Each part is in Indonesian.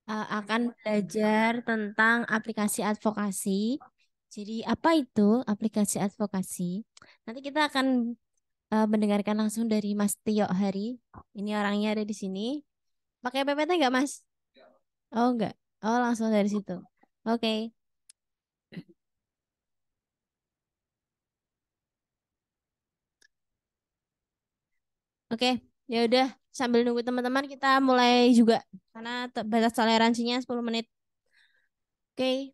Akan belajar tentang aplikasi advokasi. Jadi, apa itu aplikasi advokasi? Nanti kita akan mendengarkan langsung dari Mas Tio Hari. Ini orangnya ada di sini. Pakai PPT nggak, Mas? Oh, nggak. Oh, langsung dari situ. Oke. Oke. Ya udah, sambil nunggu teman-teman kita mulai juga karena batas toleransinya 10 menit. Oke.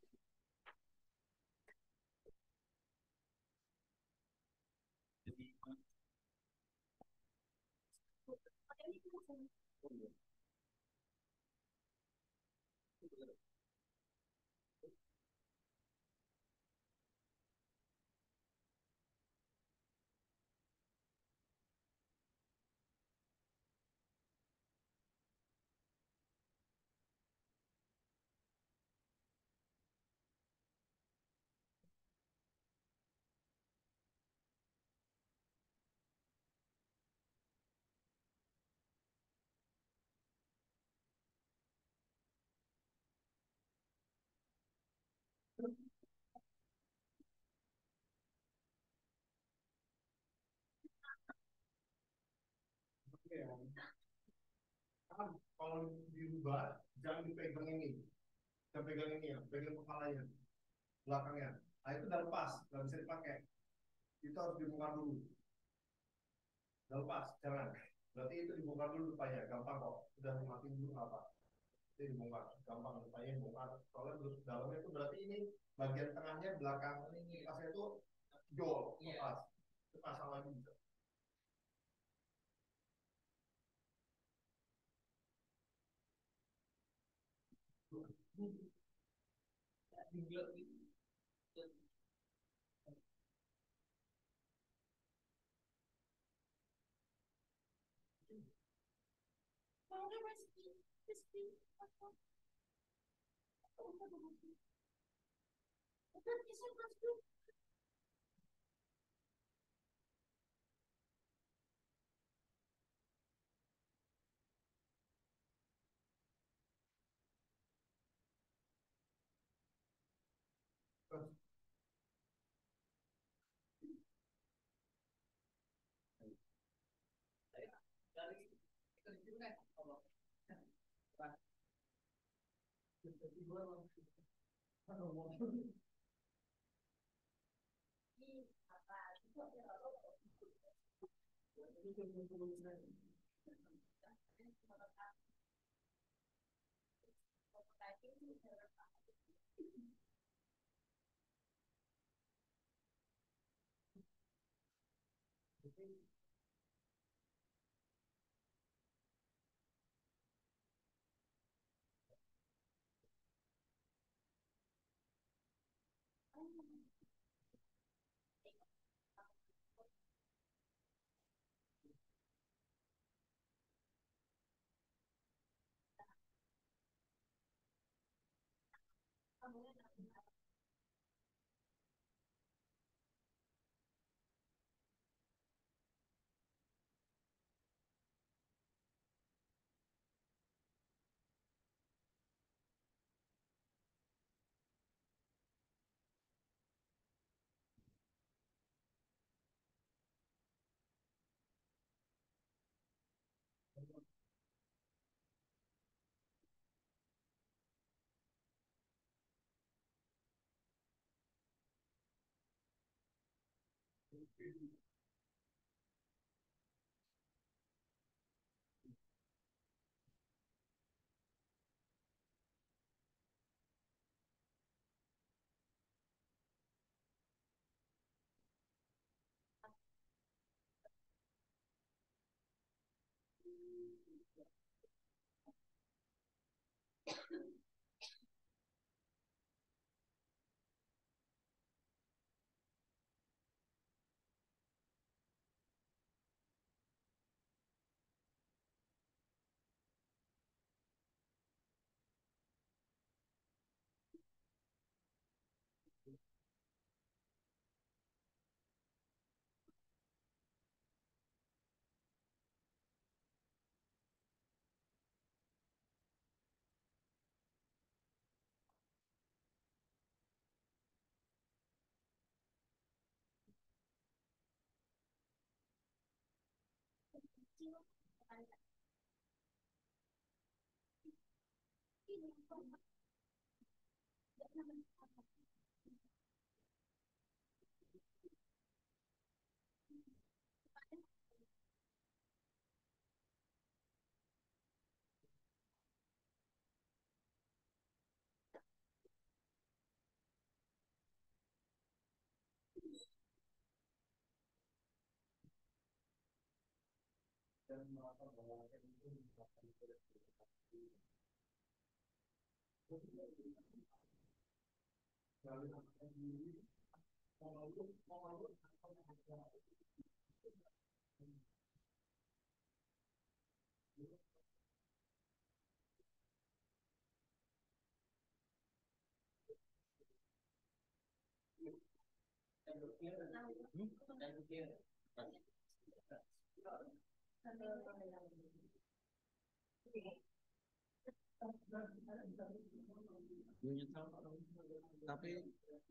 Tapi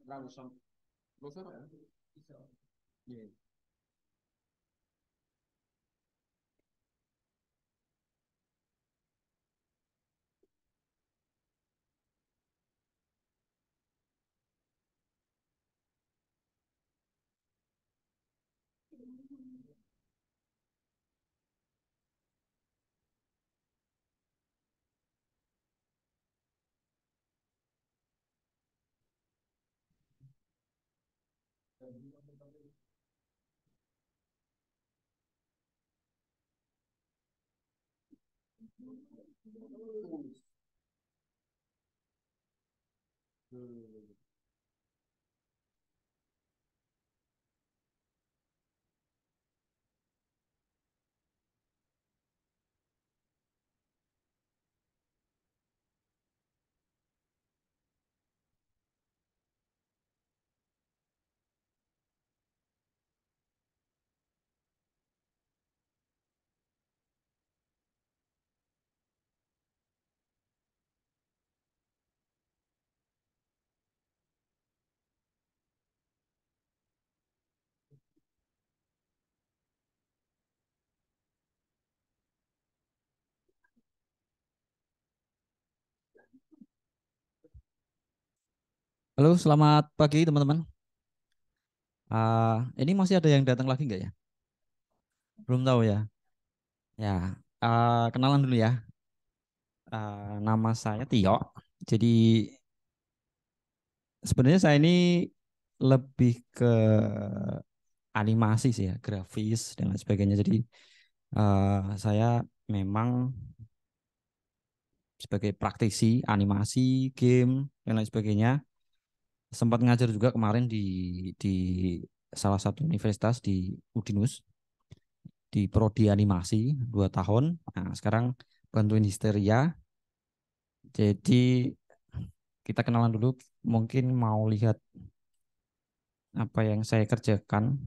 lalu Iya. Halo, selamat pagi teman-teman. Ini masih ada yang datang lagi nggak ya? Belum tahu ya. Ya, kenalan dulu ya. Nama saya Tio. Jadi sebenarnya saya ini lebih ke animasi sih ya, grafis dan lain sebagainya. Jadi saya memang sebagai praktisi animasi, game dan lain sebagainya. Sempat ngajar juga kemarin di salah satu universitas di Udinus di prodi animasi 2 tahun. Nah, sekarang bantuin Histeria. Jadi kita kenalan dulu. Mungkin mau lihat apa yang saya kerjakan.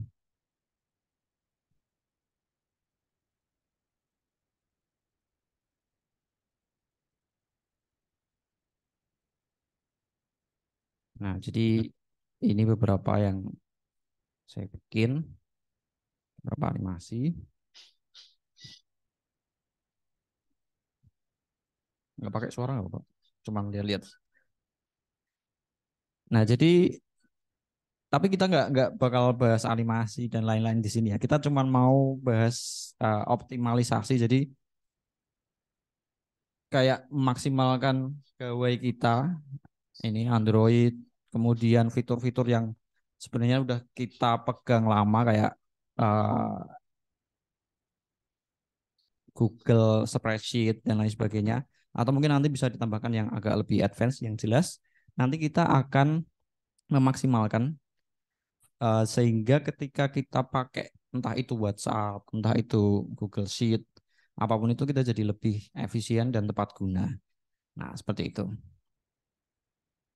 Nah, jadi ini beberapa yang saya bikin, beberapa animasi. Nggak pakai suara nggak Pak? Cuma lihat-lihat. Nah, jadi tapi kita nggak bakal bahas animasi dan lain-lain di sini ya. Kita cuma mau bahas optimalisasi. Jadi kayak memaksimalkan gawai kita ini Android, kemudian fitur-fitur yang sebenarnya udah kita pegang lama kayak uh, Google Spreadsheet dan lain sebagainya, atau mungkin nanti bisa ditambahkan yang agak lebih advance yang jelas. Nanti kita akan memaksimalkan sehingga ketika kita pakai entah itu WhatsApp, entah itu Google Sheet, apapun itu kita jadi lebih efisien dan tepat guna. Nah, seperti itu.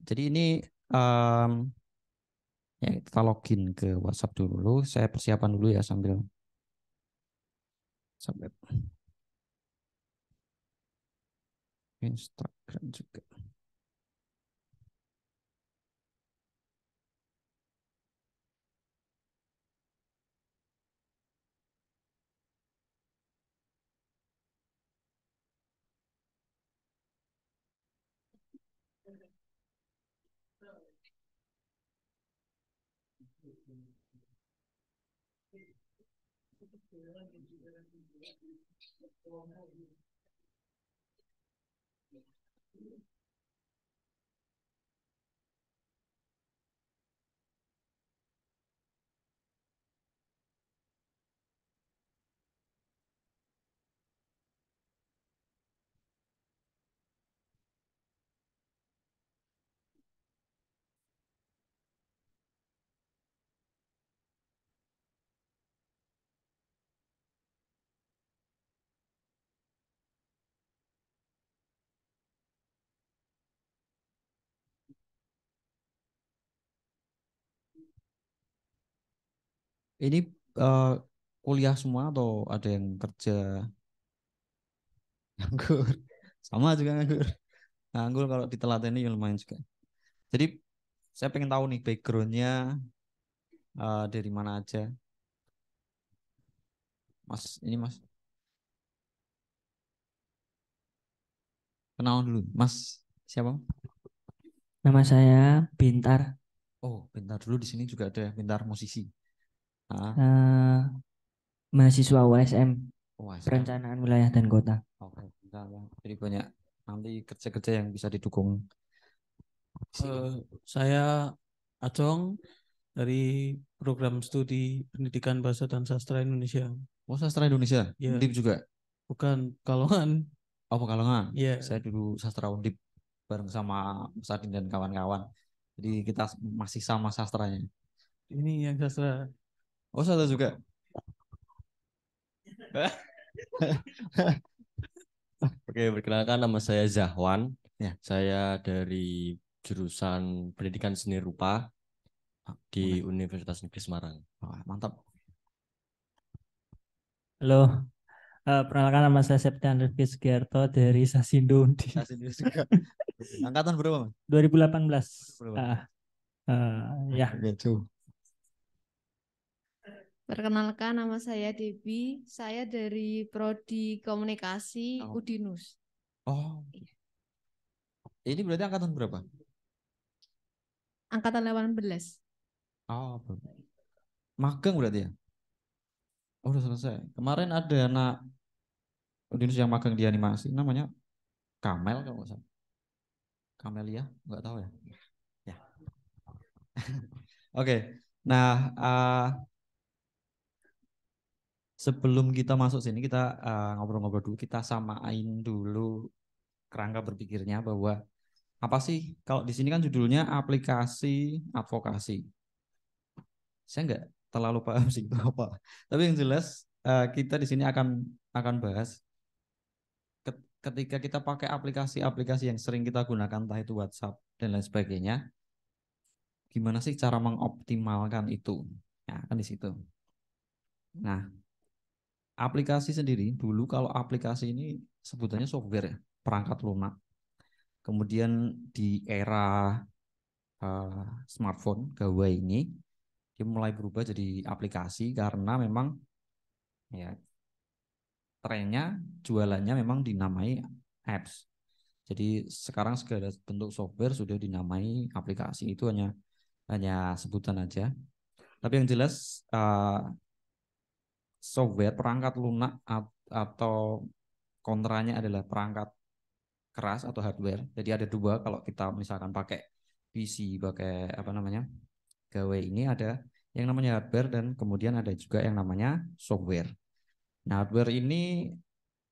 Jadi ini um, ya kita login ke WhatsApp dulu. Saya persiapan dulu ya sambil sambil Instagram juga. Ini eh, kuliah semua atau ada yang kerja nganggur? Sama juga nganggur. Nganggur kalau ditelateni ya lumayan juga. Jadi saya pengen tahu nih backgroundnya dari mana aja. Mas, ini Mas, kenalan dulu. Mas, siapa? Nama saya Bintar, Oh, bentar dulu di sini juga ada bentar musisi. Ah, eh, mahasiswa USM, USM. Perencanaan Wilayah dan Kota. Oke, bentar, Bang. Jadi banyak nanti kerja-kerja yang bisa didukung di sini. Eh, saya Acong dari program studi Pendidikan Bahasa dan Sastra Indonesia. Oh, sastra Indonesia. Ya, Undip juga. bukan Kalongan. Oh, Pekalongan. Ya, Saya dulu sastra Undip bareng sama Mas Adin dan kawan-kawan. Jadi kita masih sama sastranya. ini yang sastra. Oh, sastra juga. Oke, perkenalkan nama saya Zahwan. Ya. Saya dari jurusan Pendidikan Seni Rupa di Universitas Negeri Semarang. Wah, mantap. Halo, perkenalkan nama saya Septian Rifki Sugiarto dari Sasindo Undi. juga. Angkatan berapa, Mas? 2018. Berapa? Ya, Oke, coba. Perkenalkan, nama saya Debbie. Saya dari Prodi Komunikasi Oh. Udinus. Oh. Ini berarti angkatan berapa? Angkatan 18. Oh, magang berarti ya? Oh, udah selesai. Kemarin ada anak Indonesia yang magang di animasi, namanya Kamel kalau nggak salah. Kamelia, nggak tahu ya. Ya. Oke. Nah, sebelum kita masuk sini, kita ngobrol-ngobrol dulu. Kita samain dulu kerangka berpikirnya bahwa apa sih kalau di sini kan judulnya aplikasi advokasi. Saya nggak terlalu paham sih itu apa. Tapi yang jelas kita di sini akan bahas ketika kita pakai aplikasi-aplikasi yang sering kita gunakan, entah itu WhatsApp dan lain sebagainya, gimana sih cara mengoptimalkan itu? Ya, kan di situ. Nah, aplikasi sendiri dulu kalau aplikasi ini sebutannya software ya, perangkat lunak. Kemudian di era smartphone gawai ini dia mulai berubah jadi aplikasi karena memang ya trennya jualannya memang dinamai apps. Jadi sekarang segala bentuk software sudah dinamai aplikasi. Itu hanya sebutan aja. Tapi yang jelas software perangkat lunak atau kontranya adalah perangkat keras atau hardware. Jadi ada dua kalau kita misalkan pakai PC, pakai apa namanya gawai ini ada yang namanya hardware dan kemudian ada juga yang namanya software. Nah, hardware ini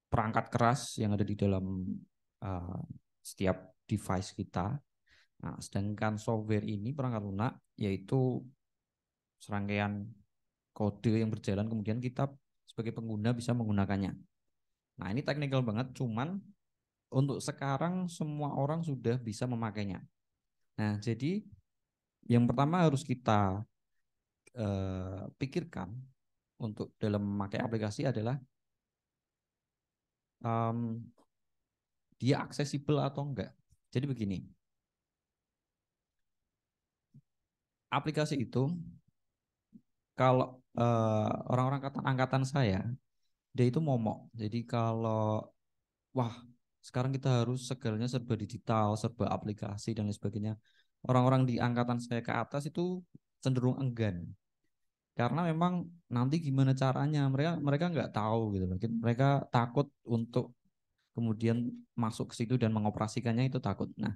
perangkat keras yang ada di dalam setiap device kita. Nah, sedangkan software ini perangkat lunak yaitu serangkaian kode yang berjalan kemudian kita sebagai pengguna bisa menggunakannya. Nah, ini teknikal banget, cuman untuk sekarang semua orang sudah bisa memakainya. Nah, jadi yang pertama harus kita pikirkan untuk dalam memakai aplikasi adalah dia aksesibel atau enggak. Jadi begini, aplikasi itu kalau orang-orang angkatan saya, dia itu momok. Jadi kalau wah sekarang kita harus segalanya serba digital, serba aplikasi dan lain sebagainya. Orang-orang di angkatan saya ke atas itu cenderung enggan. Karena memang nanti gimana caranya, mereka nggak tahu gitu loh. Mereka takut untuk kemudian masuk ke situ dan mengoperasikannya itu takut. Nah,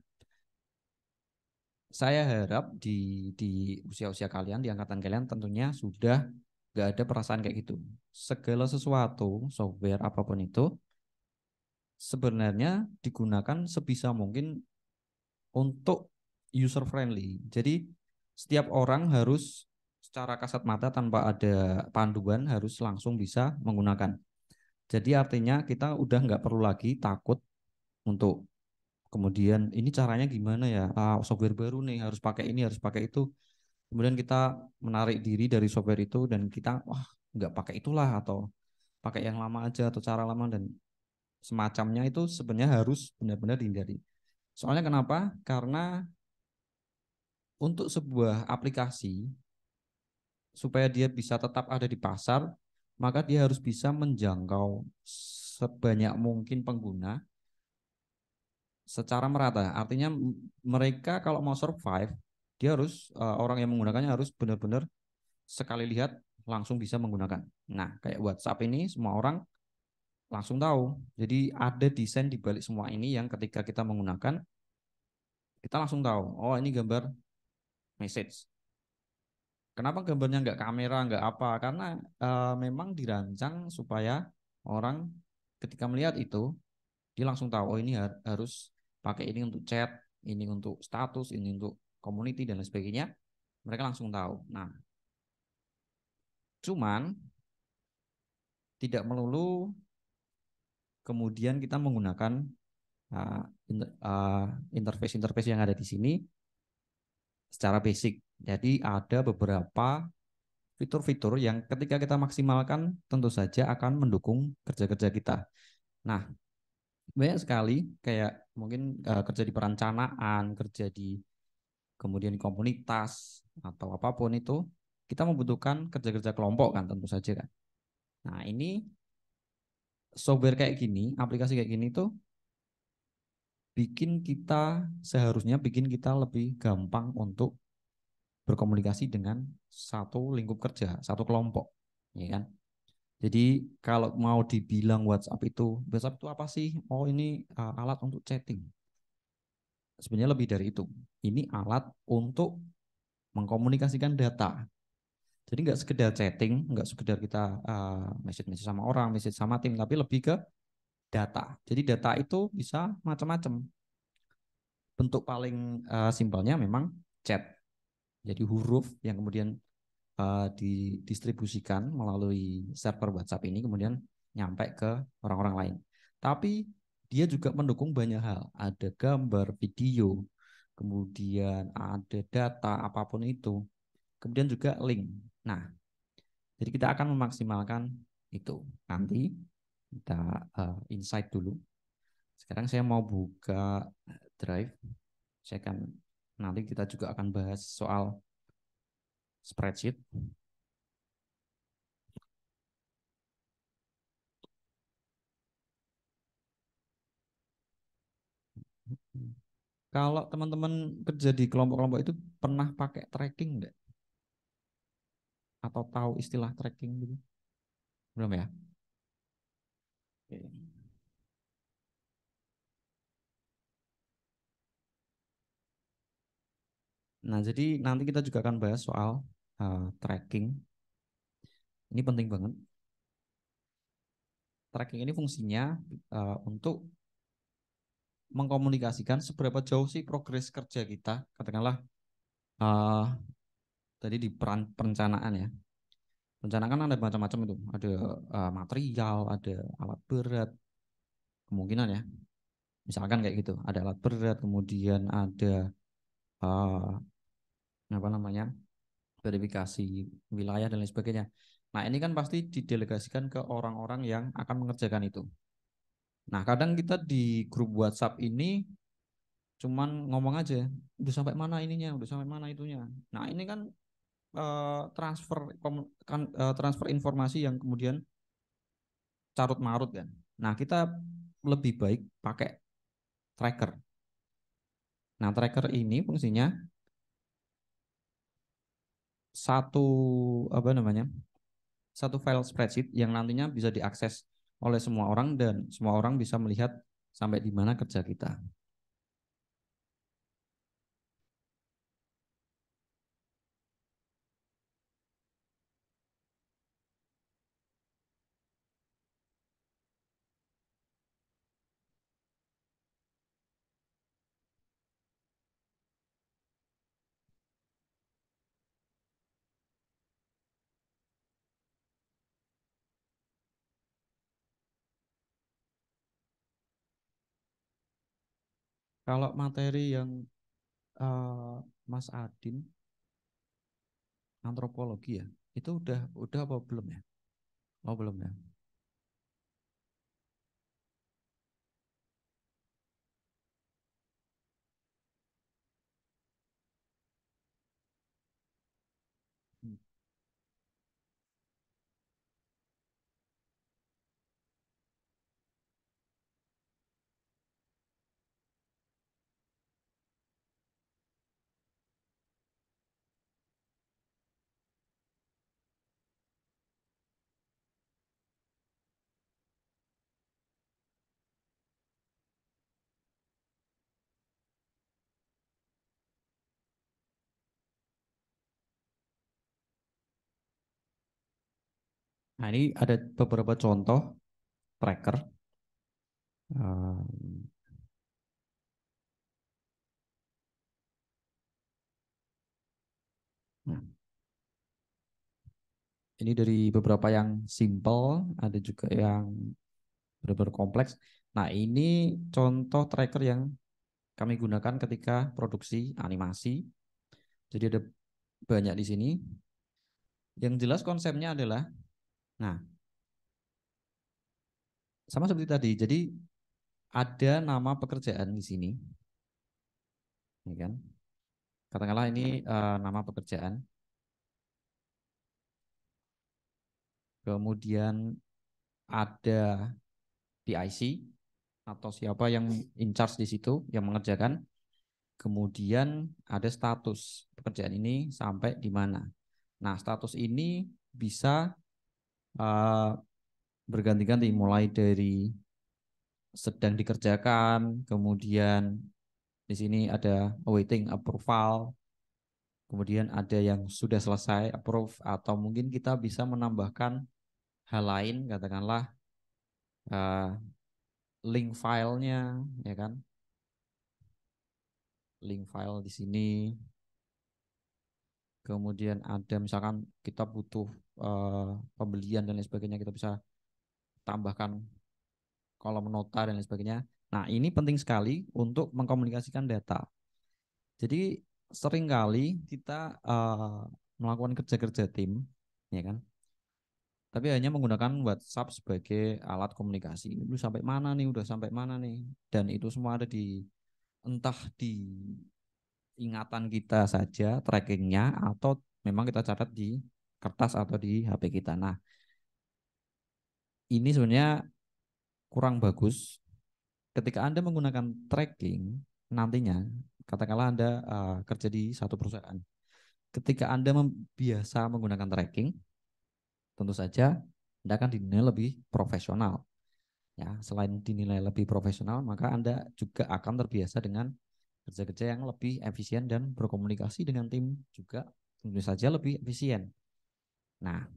saya harap di usia-usia kalian, di angkatan kalian tentunya sudah nggak ada perasaan kayak gitu. Segala sesuatu, software apapun itu, sebenarnya digunakan sebisa mungkin untuk user friendly. Jadi setiap orang harus secara kasat mata tanpa ada panduan harus langsung bisa menggunakan. Jadi artinya kita udah nggak perlu lagi takut untuk kemudian ini caranya gimana ya? Software baru nih harus pakai ini, harus pakai itu. Kemudian kita menarik diri dari software itu dan kita wah nggak pakai itulah atau pakai yang lama aja atau cara lama dan semacamnya itu sebenarnya harus benar-benar dihindari. Soalnya kenapa? Karena untuk sebuah aplikasi supaya dia bisa tetap ada di pasar, maka dia harus bisa menjangkau sebanyak mungkin pengguna secara merata. Artinya mereka kalau mau survive, dia harus orang yang menggunakannya harus benar-benar sekali lihat langsung bisa menggunakan. Nah, kayak WhatsApp ini semua orang langsung tahu. Jadi ada desain di balik semua ini yang ketika kita menggunakan kita langsung tahu. Oh, ini gambar message. Kenapa gambarnya nggak kamera, nggak apa? Karena memang dirancang supaya orang ketika melihat itu dia langsung tahu. Oh, ini harus pakai ini untuk chat, ini untuk status, ini untuk community dan lain sebagainya. Mereka langsung tahu. Nah, cuman tidak melulu kemudian kita menggunakan interface-interface yang ada di sini secara basic. Jadi ada beberapa fitur-fitur yang ketika kita maksimalkan tentu saja akan mendukung kerja-kerja kita. Nah, banyak sekali kayak mungkin kerja di perencanaan, kerja di kemudian di komunitas atau apapun itu, kita membutuhkan kerja-kerja kelompok kan tentu saja kan. Nah, ini software kayak gini, aplikasi kayak gini tuh seharusnya bikin kita lebih gampang untuk berkomunikasi dengan satu lingkup kerja, satu kelompok, ya kan? Jadi kalau mau dibilang WhatsApp itu apa sih? Oh, ini alat untuk chatting. Sebenarnya lebih dari itu. Ini alat untuk mengkomunikasikan data. Jadi nggak sekedar chatting, nggak sekedar kita message sama orang, message sama tim, tapi lebih ke data. Jadi data itu bisa macam-macam. Bentuk paling simpelnya memang chat. Jadi huruf yang kemudian didistribusikan melalui server WhatsApp ini kemudian nyampe ke orang-orang lain. Tapi dia juga mendukung banyak hal. Ada gambar, video, kemudian ada data, apapun itu. Kemudian juga link. Nah, jadi kita akan memaksimalkan itu. Nanti kita insight dulu. Sekarang saya mau buka Drive. Nanti kita juga akan bahas soal spreadsheet. Kalau teman-teman kerja di kelompok-kelompok itu pernah pakai tracking enggak? Atau tahu istilah tracking gitu? Belum ya? Oke. Nah, jadi nanti kita juga akan bahas soal tracking. Ini penting banget. Tracking ini fungsinya untuk mengkomunikasikan seberapa jauh sih progres kerja kita. Katakanlah tadi di perencanaan ya. Perencanaan kan ada macam-macam itu. Ada material, ada alat berat, kemungkinan ya. Misalkan kayak gitu. Ada alat berat, kemudian ada apa namanya verifikasi wilayah dan lain sebagainya. Nah, ini kan pasti didelegasikan ke orang-orang yang akan mengerjakan itu. Nah, kadang kita di grup WhatsApp ini cuman ngomong aja, udah sampai mana ininya, udah sampai mana itunya. Nah, ini kan transfer informasi yang kemudian carut marut kan. Nah, kita lebih baik pakai tracker. Nah, tracker ini fungsinya satu apa namanya? Satu file spreadsheet yang nantinya bisa diakses oleh semua orang dan semua orang bisa melihat sampai di mana kerja kita. Kalau materi yang eh, Mas Adin antropologi ya, itu udah apa belum ya? Oh belum ya. Hmm. Nah ini ada beberapa contoh tracker. Eh, Nah, ini dari beberapa yang simple, ada juga yang benar-benar kompleks. Nah, ini contoh tracker yang kami gunakan ketika produksi animasi. Jadi ada banyak di sini. Yang jelas konsepnya adalah, nah, sama seperti tadi. Jadi ada nama pekerjaan di sini, ya kan? Katakanlah ini nama pekerjaan. Kemudian ada PIC atau siapa yang in charge di situ yang mengerjakan. Kemudian ada status pekerjaan ini sampai di mana. Nah, status ini bisa uh, berganti-ganti mulai dari sedang dikerjakan, kemudian di sini ada awaiting approval, kemudian ada yang sudah selesai approve atau mungkin kita bisa menambahkan hal lain, katakanlah uh, link filenya, ya kan? Link file di sini. Kemudian ada misalkan kita butuh pembelian dan lain sebagainya, kita bisa tambahkan kolom nota dan lain sebagainya. Nah, ini penting sekali untuk mengkomunikasikan data. Jadi seringkali kita melakukan kerja-kerja tim, ya kan? Tapi hanya menggunakan WhatsApp sebagai alat komunikasi. Ini sampai mana nih? Udah sampai mana nih? Dan itu semua ada di entah di ingatan kita saja trackingnya atau memang kita catat di kertas atau di HP kita. Nah, ini sebenarnya kurang bagus ketika Anda menggunakan tracking nantinya, katakanlah Anda kerja di satu perusahaan. Ketika Anda biasa menggunakan tracking, tentu saja Anda akan dinilai lebih profesional. Ya, selain dinilai lebih profesional, maka Anda juga akan terbiasa dengan kerja-kerja yang lebih efisien dan berkomunikasi dengan tim juga tentu saja lebih efisien. Nah,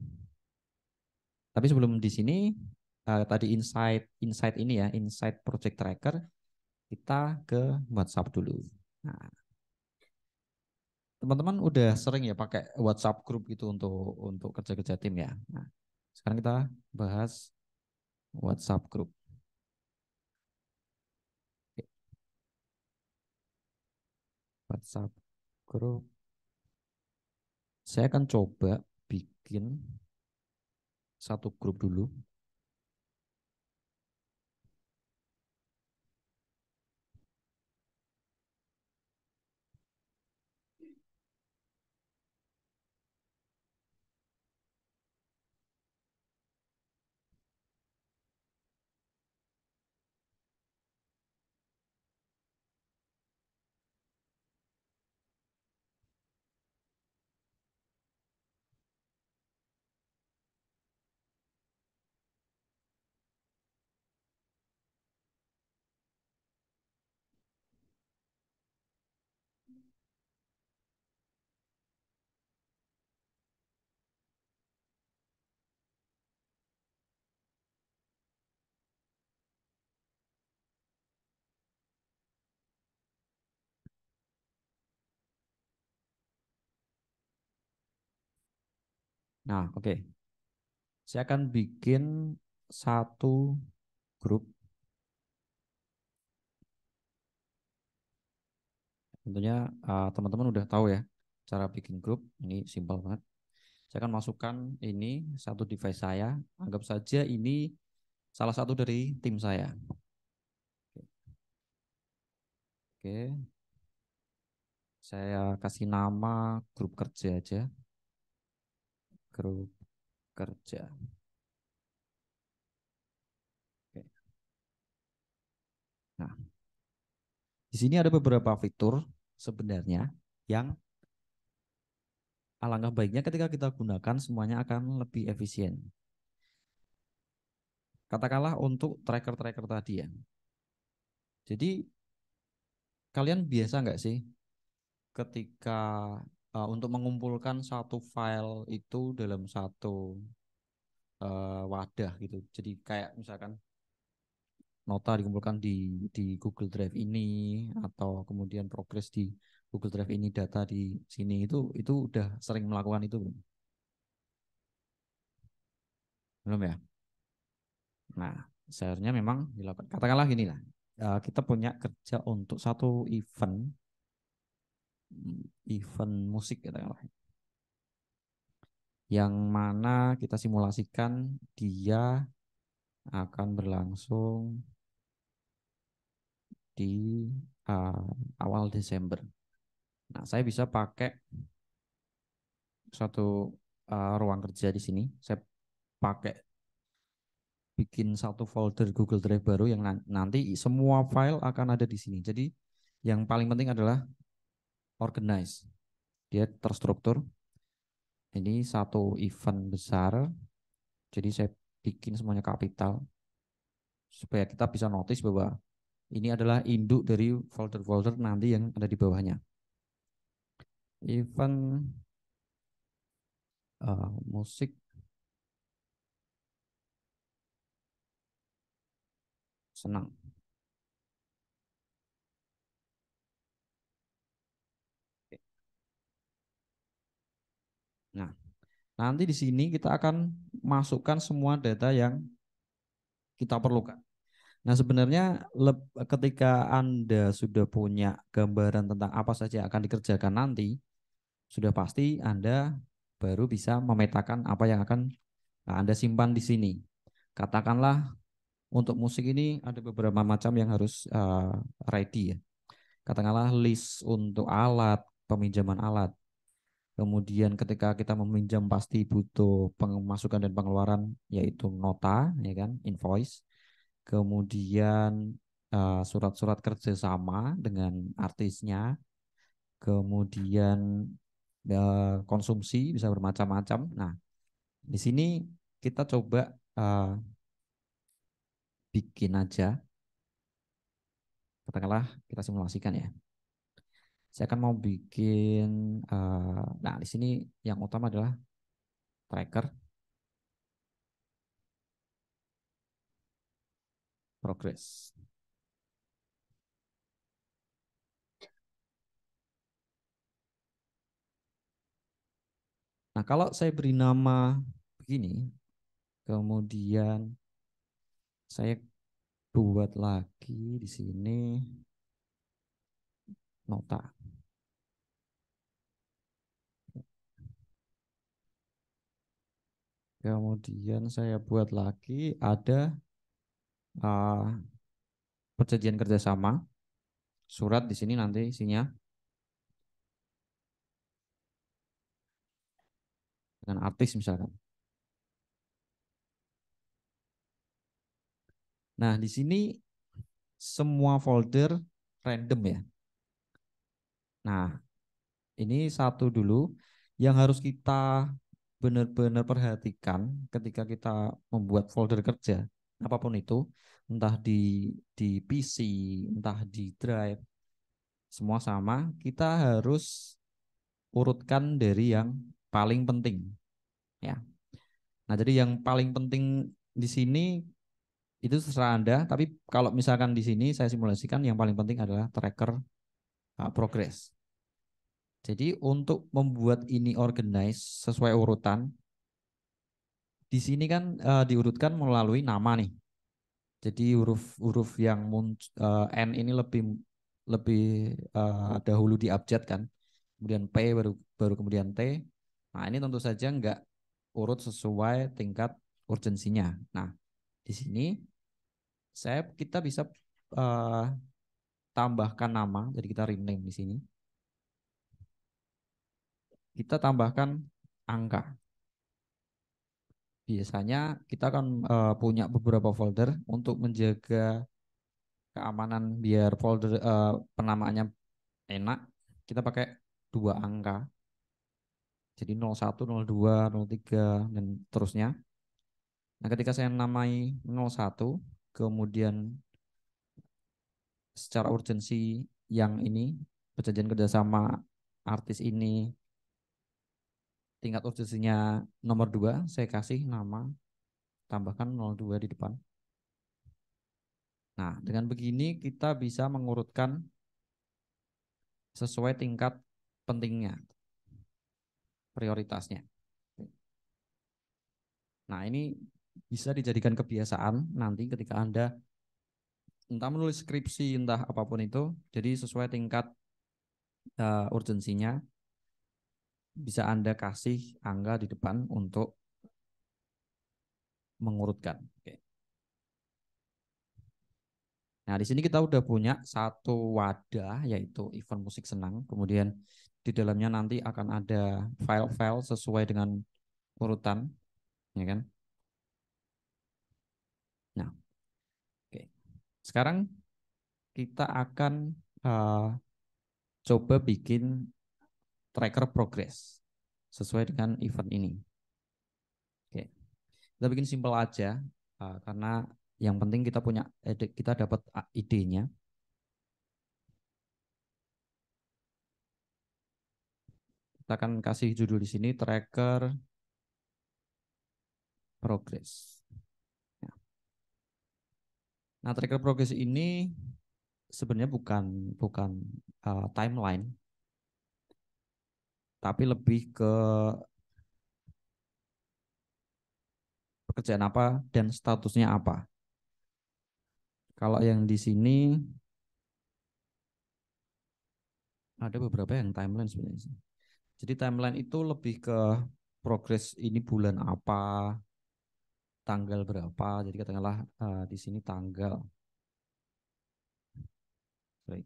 tapi sebelum di sini tadi insight ini ya, insight project tracker, kita ke WhatsApp dulu. Nah, teman-teman udah sering ya pakai WhatsApp group gitu untuk kerja-kerja tim ya. Nah, sekarang kita bahas WhatsApp group. Oke, WhatsApp group. Saya akan coba bikin satu grup dulu. Nah, oke. Saya akan bikin satu grup. Tentunya teman-teman udah tahu ya cara bikin grup. Ini simpel banget. Saya akan masukkan ini satu device saya. Anggap saja ini salah satu dari tim saya. Oke. Saya kasih nama grup kerja aja. Grup kerja. Oke. Nah, di sini ada beberapa fitur sebenarnya yang alangkah baiknya ketika kita gunakan semuanya akan lebih efisien. Katakanlah untuk tracker-tracker tadi ya. Jadi kalian biasa nggak sih ketika untuk mengumpulkan satu file itu dalam satu wadah gitu. Jadi kayak misalkan nota dikumpulkan di Google Drive ini atau kemudian progres di Google Drive ini, data di sini, itu udah sering melakukan itu belum? Belum ya? Nah, seharusnya memang dilakukan. Katakanlah gini lah, kita punya kerja untuk satu event musik katakanlah, yang mana kita simulasikan dia akan berlangsung di awal Desember. Nah, saya bisa pakai satu ruang kerja di sini. Saya pakai bikin satu folder Google Drive baru yang nanti semua file akan ada di sini. Jadi yang paling penting adalah organize. Dia terstruktur. Ini satu event besar. Jadi saya bikin semuanya kapital supaya kita bisa notice bahwa ini adalah induk dari folder-folder nanti yang ada di bawahnya. Event musik senang. Nah, nanti di sini kita akan masukkan semua data yang kita perlukan. Nah, sebenarnya ketika Anda sudah punya gambaran tentang apa saja yang akan dikerjakan nanti, sudah pasti Anda baru bisa memetakan apa yang akan Anda simpan di sini. Katakanlah untuk musik ini ada beberapa macam yang harus ready ya. Katakanlah list untuk alat, peminjaman alat. Kemudian ketika kita meminjam pasti butuh pemasukan dan pengeluaran, yaitu nota, ya kan, invoice. Kemudian surat-surat kerjasama dengan artisnya. Kemudian konsumsi bisa bermacam-macam. Nah, di sini kita coba bikin aja. Katakanlah kita simulasikan ya. Saya akan mau bikin, nah di sini yang utama adalah tracker, progress. Nah, kalau saya beri nama begini, kemudian saya buat lagi di sini nota. Kemudian saya buat lagi ada perjanjian kerjasama, surat di sini nanti isinya dengan artis misalkan. Nah, di sini semua folder random ya. Nah, ini satu dulu yang harus kita benar-benar perhatikan ketika kita membuat folder kerja, apapun itu, entah di PC, entah di Drive, semua sama, kita harus urutkan dari yang paling penting, ya. Nah, jadi yang paling penting di sini itu terserah Anda, tapi kalau misalkan di sini saya simulasikan yang paling penting adalah tracker progress. Jadi untuk membuat ini organize sesuai urutan, di sini kan diurutkan melalui nama nih. Jadi huruf-huruf yang N ini lebih lebih dahulu di abjad kan. Kemudian P baru baru kemudian T. Nah, ini tentu saja nggak urut sesuai tingkat urgensinya. Nah, di sini kita bisa eh, tambahkan nama, jadi kita rename di sini. Kita tambahkan angka. Biasanya kita akan punya beberapa folder untuk menjaga keamanan biar folder penamaannya enak. Kita pakai 2 angka. Jadi 01, 02, 03 dan terusnya. Nah, ketika saya namai 01, kemudian secara urgensi yang ini perjanjian kerjasama artis ini tingkat urgensinya nomor 2, saya kasih nama tambahkan 02 di depan. Nah, dengan begini kita bisa mengurutkan sesuai tingkat pentingnya, prioritasnya. Nah, ini bisa dijadikan kebiasaan nanti ketika Anda entah menulis skripsi, entah apapun itu, jadi sesuai tingkat urgensinya bisa Anda kasih angka di depan untuk mengurutkan. Oke. Nah, di sini kita udah punya satu wadah yaitu event musik senang. Kemudian di dalamnya nanti akan ada file-file sesuai dengan urutan, ya kan? Nah, oke. Sekarang kita akan coba bikin tracker progress sesuai dengan event ini. Oke. Kita bikin simple aja karena yang penting kita dapat idenya. Kita akan kasih judul di sini tracker progress. Nah, tracker progress ini sebenarnya bukan timeline, tapi lebih ke pekerjaan apa dan statusnya apa. Kalau yang di sini ada beberapa yang timeline sebenarnya. Jadi timeline itu lebih ke progress ini bulan apa, tanggal berapa. Jadi katakanlah di sini tanggal. Sorry.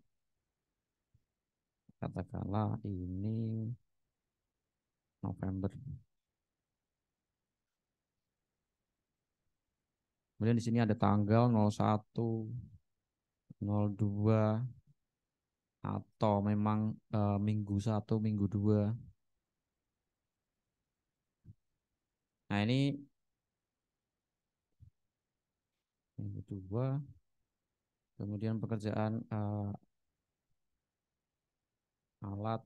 Katakanlah ini November. Kemudian di sini ada tanggal 01, 02, atau memang minggu 1, minggu 2. Nah, ini minggu 2. Kemudian pekerjaan alat.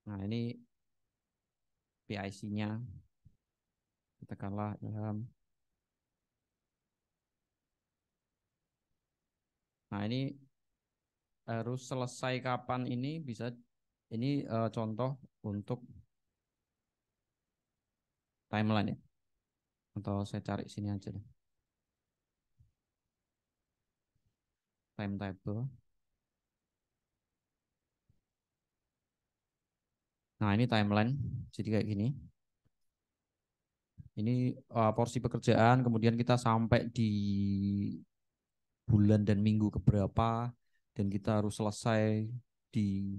Nah, ini PIC-nya. Katakanlah Ilham. Nah, ini harus selesai kapan ini bisa. Ini contoh untuk timeline ya. Atau saya cari sini aja deh. Timetable. Nah, ini timeline. Jadi kayak gini. Ini porsi pekerjaan, kemudian kita sampai di bulan dan minggu keberapa, dan kita harus selesai di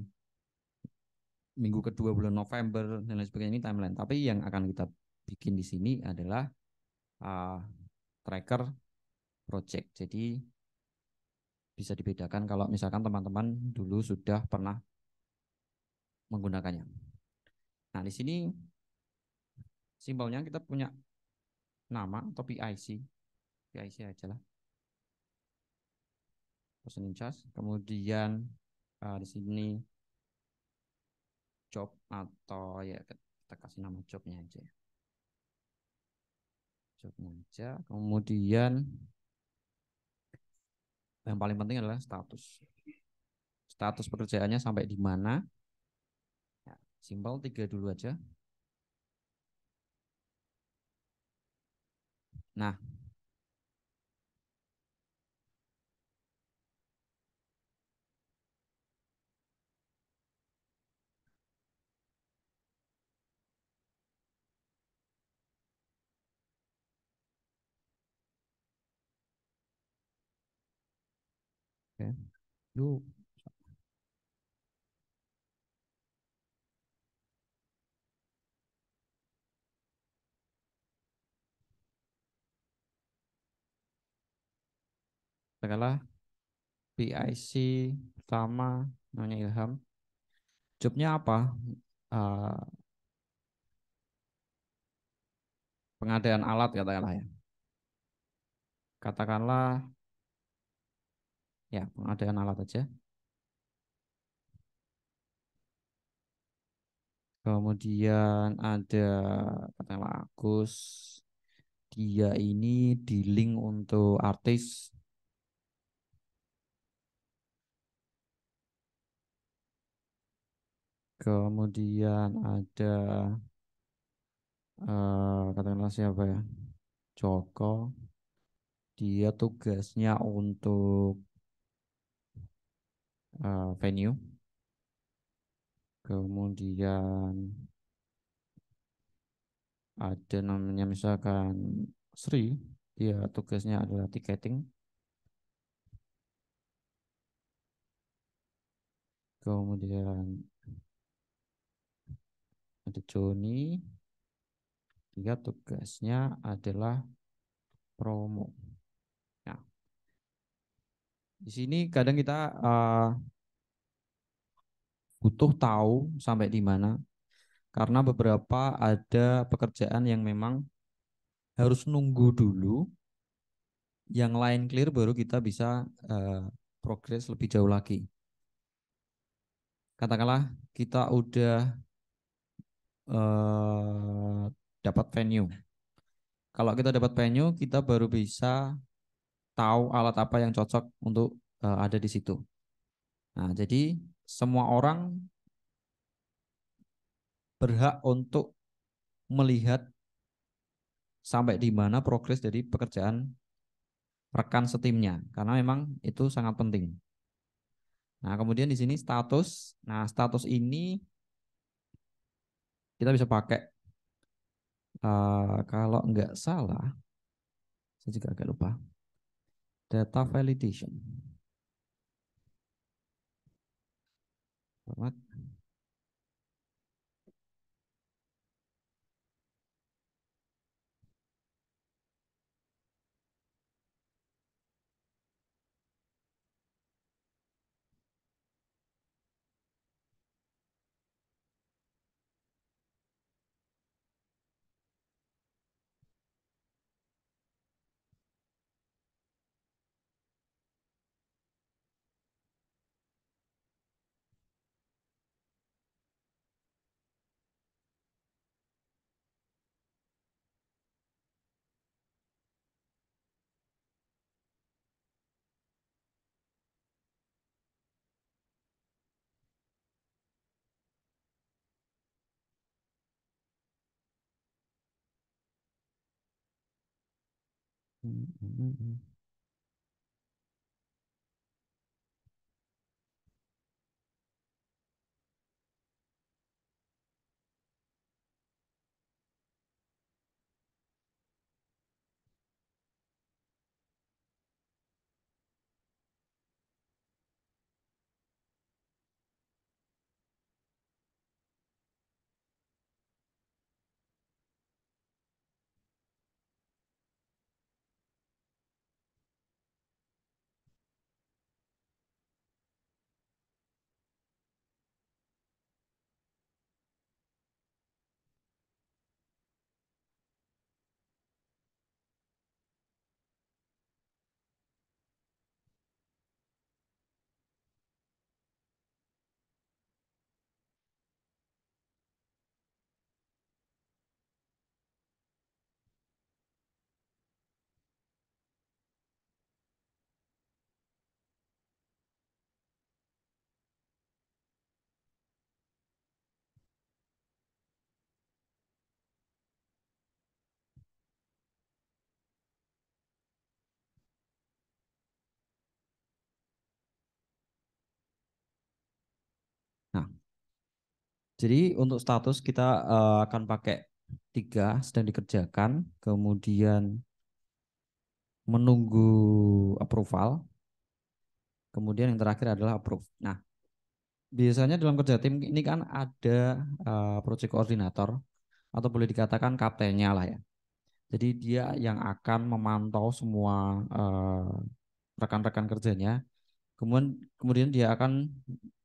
minggu kedua bulan November dan lain sebagainya. Ini timeline. Tapi yang akan kita bikin di sini adalah tracker project. Jadi bisa dibedakan kalau misalkan teman-teman dulu sudah pernah menggunakannya. Nah, di sini simbolnya kita punya nama atau PIC. PIC aja lah. Person in charge. Kemudian di sini job atau ya kita kasih nama jobnya aja. Jobnya aja. Kemudian yang paling penting adalah status. Status pekerjaannya sampai di mana. Ya, simpel 3 dulu aja. Nah, oke. Yuk, katakanlah PIC sama namanya Ilham. Jobnya apa? Eh, pengadaan alat katakanlah ya. Katakanlah ya pengadaan alat aja. Kemudian ada katakanlah Agus. Dia ini dealing untuk artis. Kemudian ada katakanlah siapa ya? Joko. Dia tugasnya untuk venue. Kemudian ada namanya misalkan Sri, dia tugasnya adalah tiketing. Kemudian ada Joni, dia tugasnya adalah promo. Nah, di sini kadang kita butuh tahu sampai di mana, karena beberapa ada pekerjaan yang memang harus nunggu dulu, yang lain clear baru kita bisa progres lebih jauh lagi. Katakanlah kita udah dapat venue. Kalau kita dapat venue, kita baru bisa tahu alat apa yang cocok untuk ada di situ. Nah, jadi semua orang berhak untuk melihat sampai di mana progres dari pekerjaan rekan setimnya, karena memang itu sangat penting. Nah, kemudian di sini status. Nah, status ini kita bisa pakai kalau nggak salah, saya juga agak lupa, data validation. Selamat. Jadi untuk status kita akan pakai 3 sedang dikerjakan, kemudian menunggu approval, kemudian yang terakhir adalah approve. Nah, biasanya dalam kerja tim ini kan ada project koordinator atau boleh dikatakan kaptennya lah ya. Jadi dia yang akan memantau semua rekan-rekan kerjanya. Kemudian dia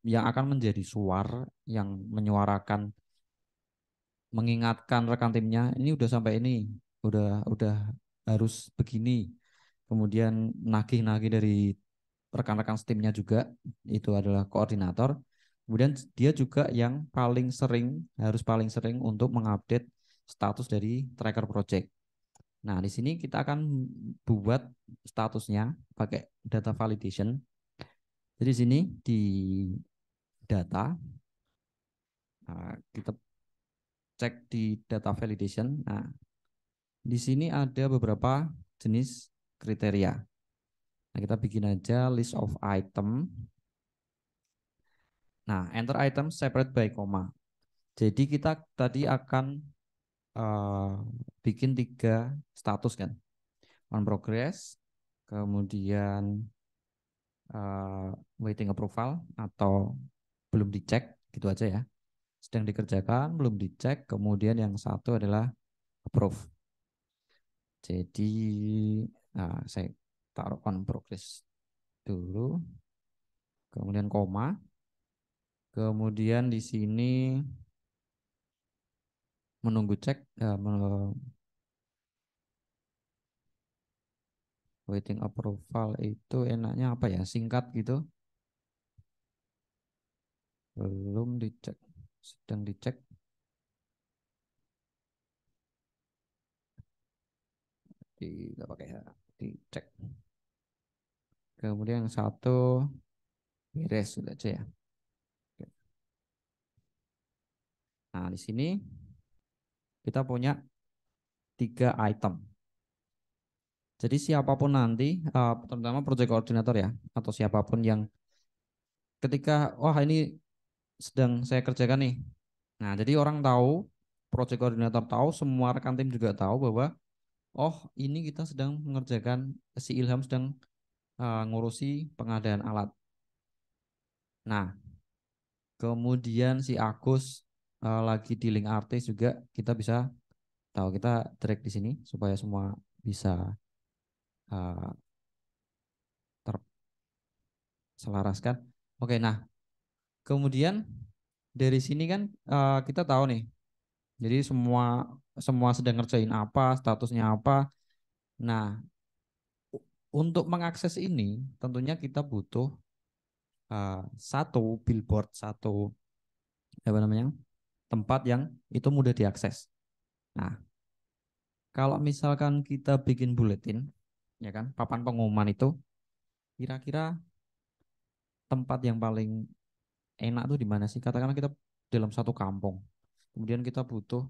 yang akan menjadi suar yang menyuarakan, mengingatkan rekan timnya ini udah sampai ini, udah harus begini. Kemudian nagih-nagih dari rekan-rekan timnya juga, itu adalah koordinator. Kemudian dia juga yang harus paling sering untuk mengupdate status dari tracker project. Nah, di sini kita akan buat statusnya pakai data validation. Jadi di sini di data kita cek di data validation. Nah, di sini ada beberapa jenis kriteria. Nah, kita bikin aja list of item. Nah, enter item separate by comma. Jadi kita tadi akan bikin 3 status kan. On progress, kemudian waiting approval atau belum dicek, gitu aja ya. Sedang dikerjakan, belum dicek, kemudian yang satu adalah approve. Jadi saya taruh on progress dulu, kemudian koma, kemudian di sini menunggu cek, waiting approval itu enaknya apa ya, singkat gitu, belum dicek, sedang dicek, tidak pakai ya, dicek. Kemudian yang satu beres sudah aja ya. Nah, di sini kita punya 3 item. Jadi siapapun nanti, terutama project koordinator ya, atau siapapun yang ketika, wah ini sedang saya kerjakan nih. Nah, jadi orang tahu, project koordinator tahu, semua rekan tim juga tahu bahwa, oh ini kita sedang mengerjakan, si Ilham sedang ngurusi pengadaan alat. Nah, kemudian si Agus lagi di link artis juga, kita bisa tahu, kita drag di sini supaya semua bisa terselaraskan. Oke, nah kemudian dari sini kan kita tahu nih. Jadi semua semua sedang ngerjain apa, statusnya apa. Nah, untuk mengakses ini tentunya kita butuh satu billboard, satu apa namanya, tempat yang itu mudah diakses. Nah, kalau misalkan kita bikin buletin, ya kan, papan pengumuman itu, kira-kira tempat yang paling enak tuh di mana sih? Katakanlah kita dalam satu kampung, kemudian kita butuh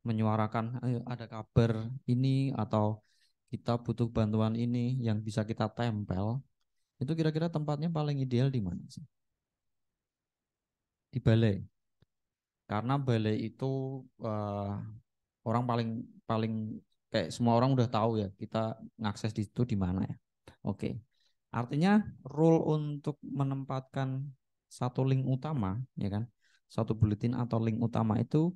menyuarakan, ayo ada kabar ini atau kita butuh bantuan ini yang bisa kita tempel, itu kira-kira tempatnya paling ideal di mana sih? Di balai. Karena balai itu orang paling paling kayak semua orang udah tahu ya kita ngakses di situ di mana ya. Oke. Artinya rule untuk menempatkan satu link utama ya kan, satu bulletin atau link utama itu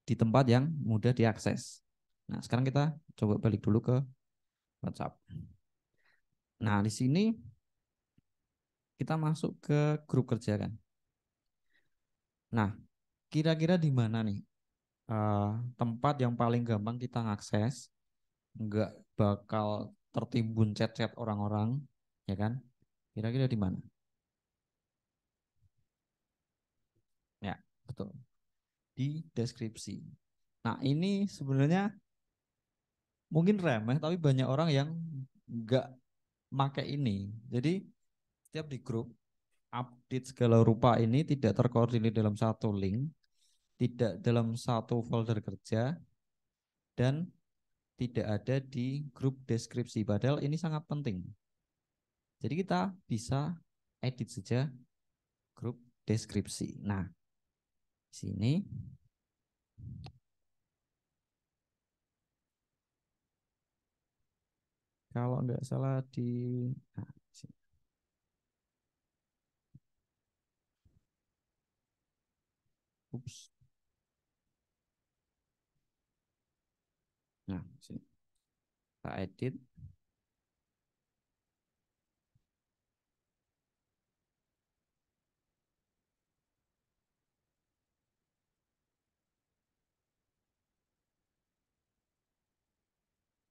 di tempat yang mudah diakses. Nah, sekarang kita coba balik dulu ke WhatsApp. Nah, di sini kita masuk ke grup kerja kan. Nah, kira-kira di mana nih tempat yang paling gampang kita ngakses, nggak bakal tertimbun chat-chat orang-orang, ya kan? Kira-kira di mana? Ya, betul. Di deskripsi. Nah, ini sebenarnya mungkin remeh, tapi banyak orang yang nggak make ini. Jadi, setiap di grup, update segala rupa ini tidak terkoordinir dalam satu link, tidak dalam satu folder kerja, dan tidak ada di grup deskripsi. Padahal ini sangat penting. Jadi kita bisa edit saja grup deskripsi. Nah, Sini. Kalau nggak salah di nah, sini. Ups. Nah, sini. Kita edit.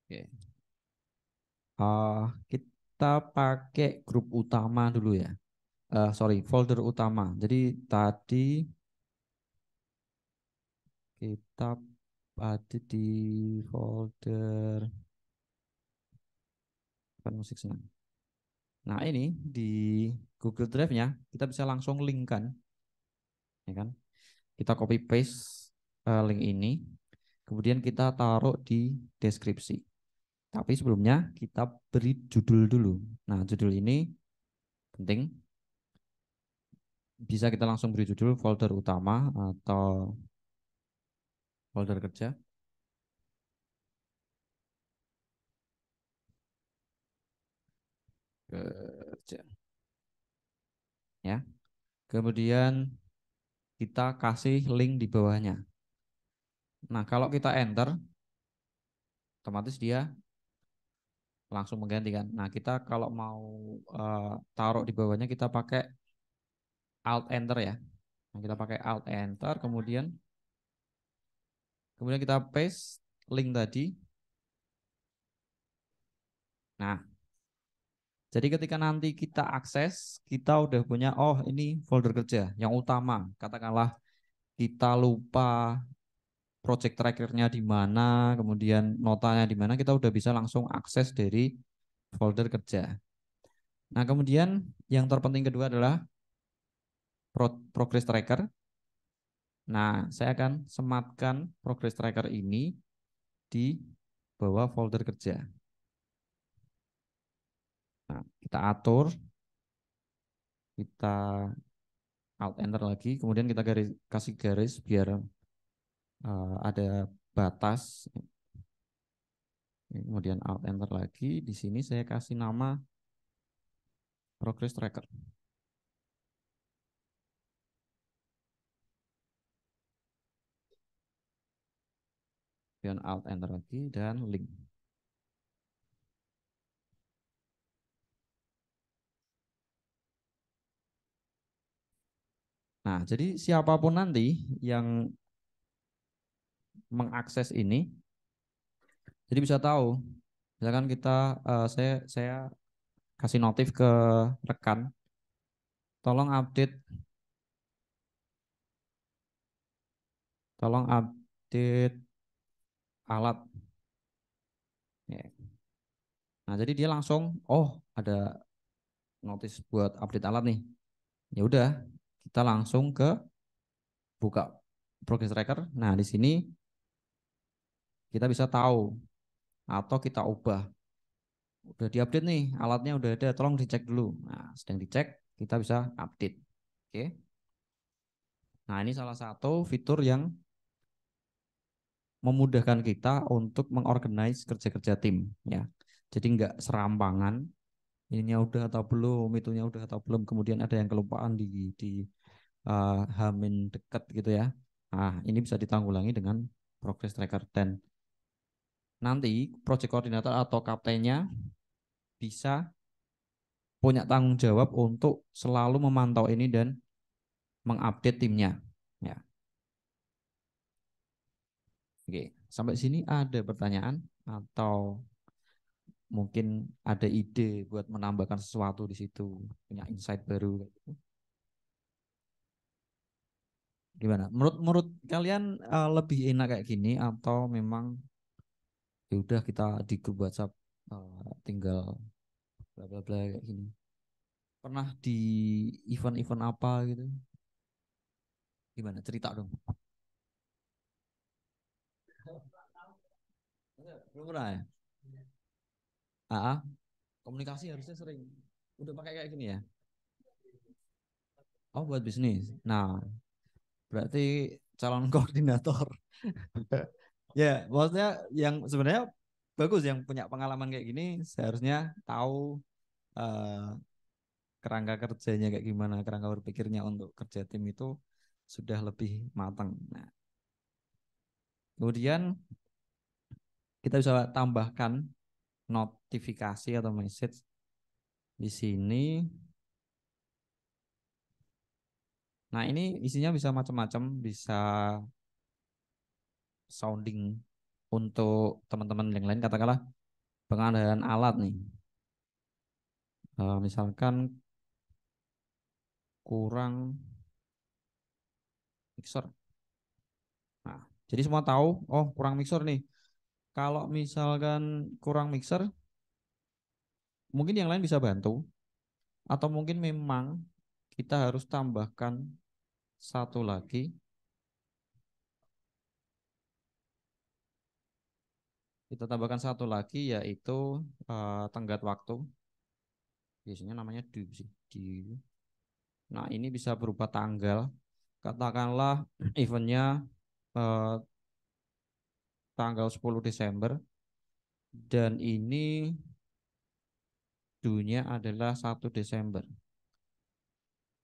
Oke. Kita pakai grup utama dulu ya. Sorry, folder utama. Jadi tadi kita ada di folder bukan musik senang. Nah ini di Google Drive-nya kita bisa langsung linkkan, ya kan? Kita copy paste link ini, kemudian kita taruh di deskripsi. Tapi sebelumnya kita beri judul dulu. Nah judul ini penting. Bisa kita langsung beri judul folder utama atau folder kerja. Kerja. Ya. Kemudian kita kasih link di bawahnya. Nah, kalau kita enter, otomatis dia langsung menggantikan. Nah, kita kalau mau taruh di bawahnya kita pakai Alt Enter ya. Nah, kita pakai Alt Enter, kemudian kita paste link tadi. Nah, jadi ketika nanti kita akses, kita udah punya, oh ini folder kerja yang utama. Katakanlah kita lupa project trackernya di mana, kemudian notanya di mana, kita udah bisa langsung akses dari folder kerja. Nah, kemudian yang terpenting kedua adalah progress tracker. Nah, saya akan sematkan progress tracker ini di bawah folder kerja. Nah, kita atur, kita Alt Enter lagi, kemudian kita kasih garis biar ada batas. Kemudian Alt Enter lagi, di sini saya kasih nama progress tracker. Kemudian Alt Enter lagi dan link. Nah, jadi siapapun nanti yang mengakses ini, jadi bisa tahu. Misalkan saya kasih notif ke rekan, tolong update alat. Ya. Nah, jadi dia langsung, oh ada notis buat update alat nih. Ya udah, kita langsung buka progress tracker. Nah, di sini kita bisa tahu atau kita ubah. Udah diupdate nih, alatnya udah ada, tolong dicek dulu. Nah, sedang dicek, kita bisa update. Oke. Nah, ini salah satu fitur yang memudahkan kita untuk mengorganize kerja-kerja tim ya. Jadi nggak serampangan, ininya udah atau belum, itunya udah atau belum, kemudian ada yang kelupaan di Hamin dekat gitu ya. Nah, ini bisa ditanggulangi dengan progress tracker dan nanti project coordinator atau kaptennya bisa punya tanggung jawab untuk selalu memantau ini dan mengupdate timnya. Ya. Oke, sampai sini ada pertanyaan atau mungkin ada ide buat menambahkan sesuatu di situ, punya insight baru gitu. Gimana? Menurut kalian lebih enak kayak gini atau memang ya udah kita di grup WhatsApp tinggal bla bla bla kayak gini? Pernah di event-event apa gitu? Gimana? Cerita dong. Belum pernah ya? Komunikasi harusnya sering. Udah pakai kayak gini ya? Oh, buat bisnis. Nah, Berarti calon koordinator. Ya, maksudnya yang sebenarnya bagus yang punya pengalaman kayak gini seharusnya tahu eh, kerangka kerjanya kayak gimana, kerangka berpikirnya untuk kerja tim itu sudah lebih matang. Nah, kemudian kita bisa tambahkan notifikasi atau message di sini. Nah, ini isinya bisa macam-macam, bisa sounding untuk teman-teman yang lain, katakanlah pengadaan alat nih. Misalkan kurang mixer. Nah, jadi semua tahu, oh kurang mixer nih. Kalau misalkan kurang mixer, mungkin yang lain bisa bantu. Atau mungkin memang kita harus tambahkan satu lagi. Kita tambahkan satu lagi yaitu tenggat waktu. Biasanya namanya due sih. Due. Nah, ini bisa berupa tanggal. Katakanlah eventnya eh, tanggal 10 Desember dan ini due-nya adalah 1 Desember.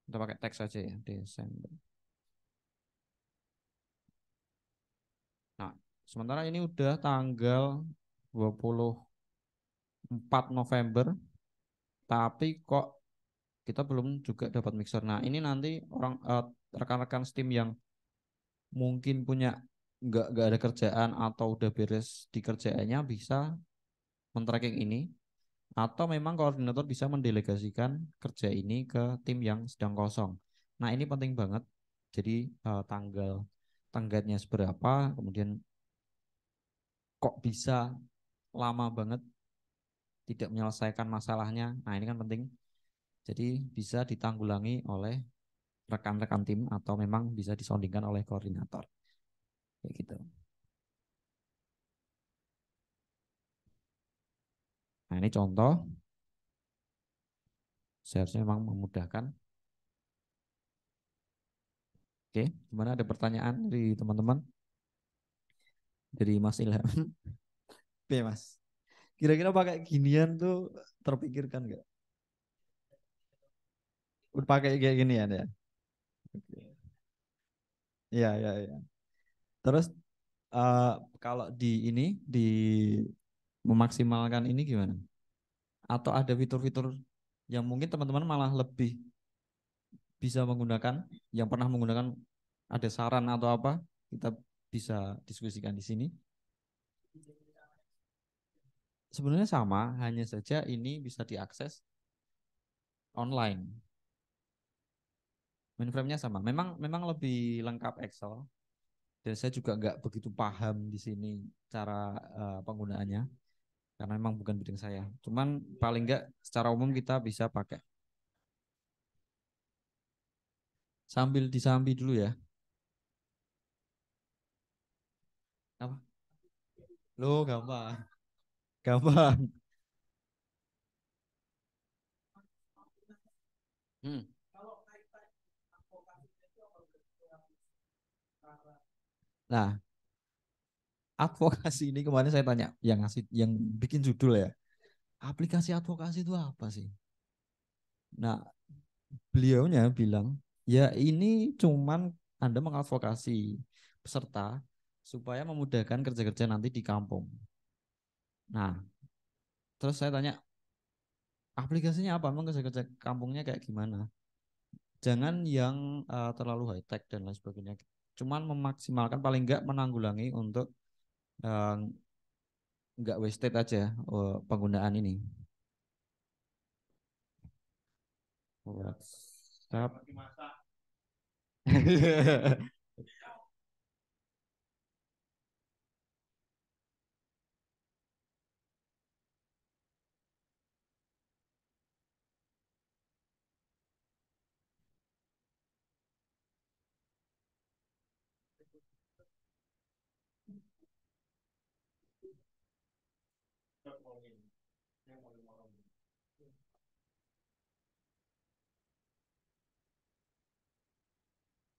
Kita pakai teks saja ya, Desember. Nah, sementara ini udah tanggal 24 November, tapi kok kita belum juga dapat mixer. Nah, ini nanti rekan-rekan Steam yang mungkin punya nggak ada kerjaan atau udah beres di kerjaannya bisa men-tracking ini atau memang koordinator bisa mendelegasikan kerja ini ke tim yang sedang kosong. Nah, ini penting banget. Jadi tanggal tenggatnya seberapa, kemudian kok bisa lama banget tidak menyelesaikan masalahnya. Nah, ini kan penting. Jadi bisa ditanggulangi oleh rekan-rekan tim atau memang bisa disondingkan oleh koordinator. Kayak gitu. Nah, ini contoh. Seharusnya memang memudahkan. Oke, gimana ada pertanyaan dari teman-teman? Dari Mas Ilham. Oke, Mas. Kira-kira pakai ginian tuh terpikirkan nggak? Udah pakai kayak ginian ya? Oke. Iya, iya, iya. Terus eh, kalau di ini di memaksimalkan ini gimana? Atau ada fitur-fitur yang mungkin teman-teman malah lebih bisa menggunakan, yang pernah menggunakan, ada saran atau apa? Kita bisa diskusikan di sini. Sebenarnya sama, hanya saja ini bisa diakses online. Mainframe-nya sama. Memang memang lebih lengkap Excel. Dan saya juga nggak begitu paham di sini cara penggunaannya karena memang bukan bidang saya. Cuman paling nggak secara umum kita bisa pakai. Sambil disambi dulu ya. Apa? Loh, gampang. Gampang. Hmm. Nah, advokasi ini kemarin saya tanya yang ngasih yang bikin judul ya. Aplikasi advokasi itu apa sih? Nah, beliaunya bilang, ya ini cuman Anda mengadvokasi peserta supaya memudahkan kerja-kerja nanti di kampung. Nah, terus saya tanya, aplikasinya apa? Emang kerja-kerja kampungnya kayak gimana? Jangan yang terlalu high tech dan lain sebagainya. Cuman memaksimalkan paling enggak menanggulangi untuk eh, enggak wasted aja penggunaan ini. WhatsApp.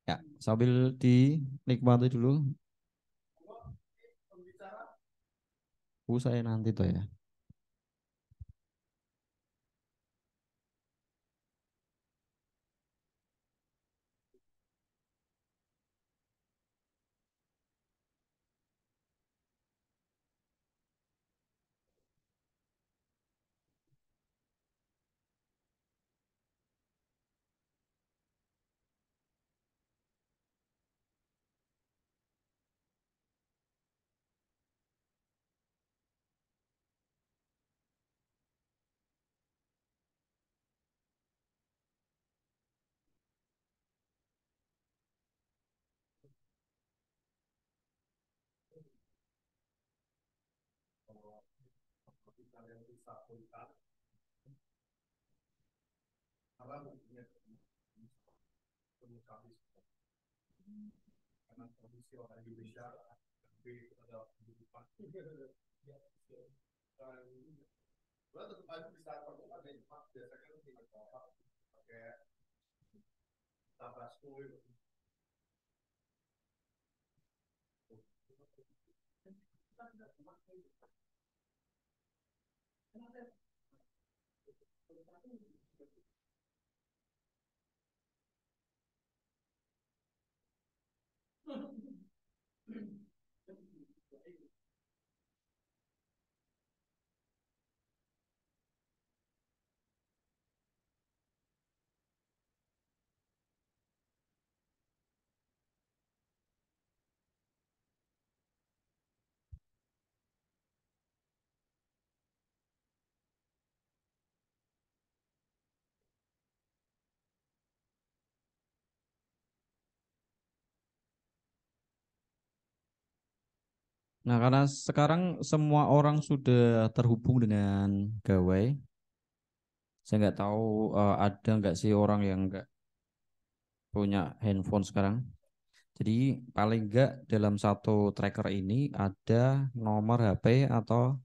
Ya, sambil dinikmati dulu. Saya nanti tuh ya. Nah, karena sekarang semua orang sudah terhubung dengan gawai, saya nggak tahu ada nggak sih orang yang nggak punya handphone sekarang. Jadi paling nggak dalam satu tracker ini ada nomor HP atau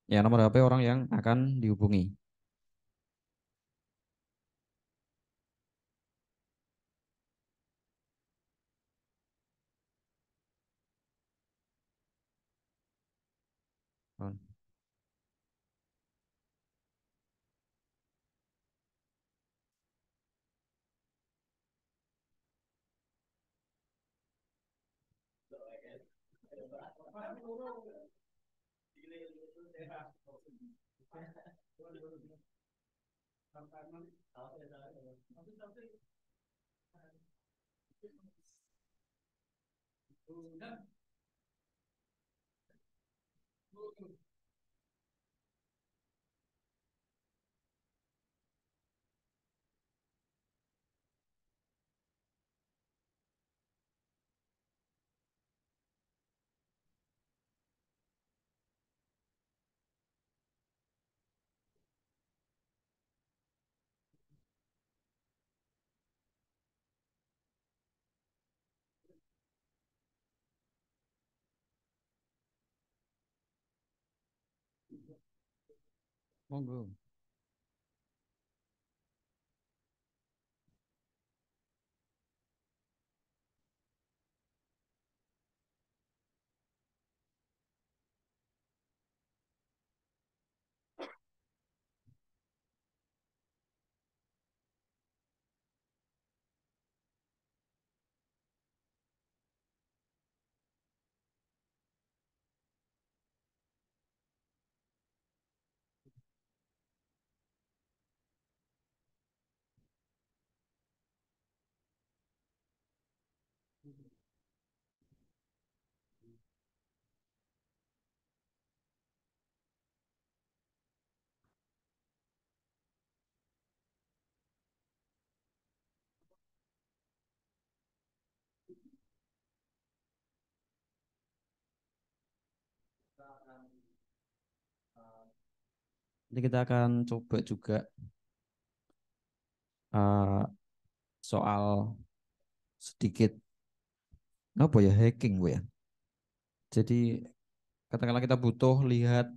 ya nomor HP orang yang akan dihubungi. Monggo. Nanti kita akan coba juga eh, soal sedikit apa ya hacking Bu ya. Jadi katakanlah kita butuh lihat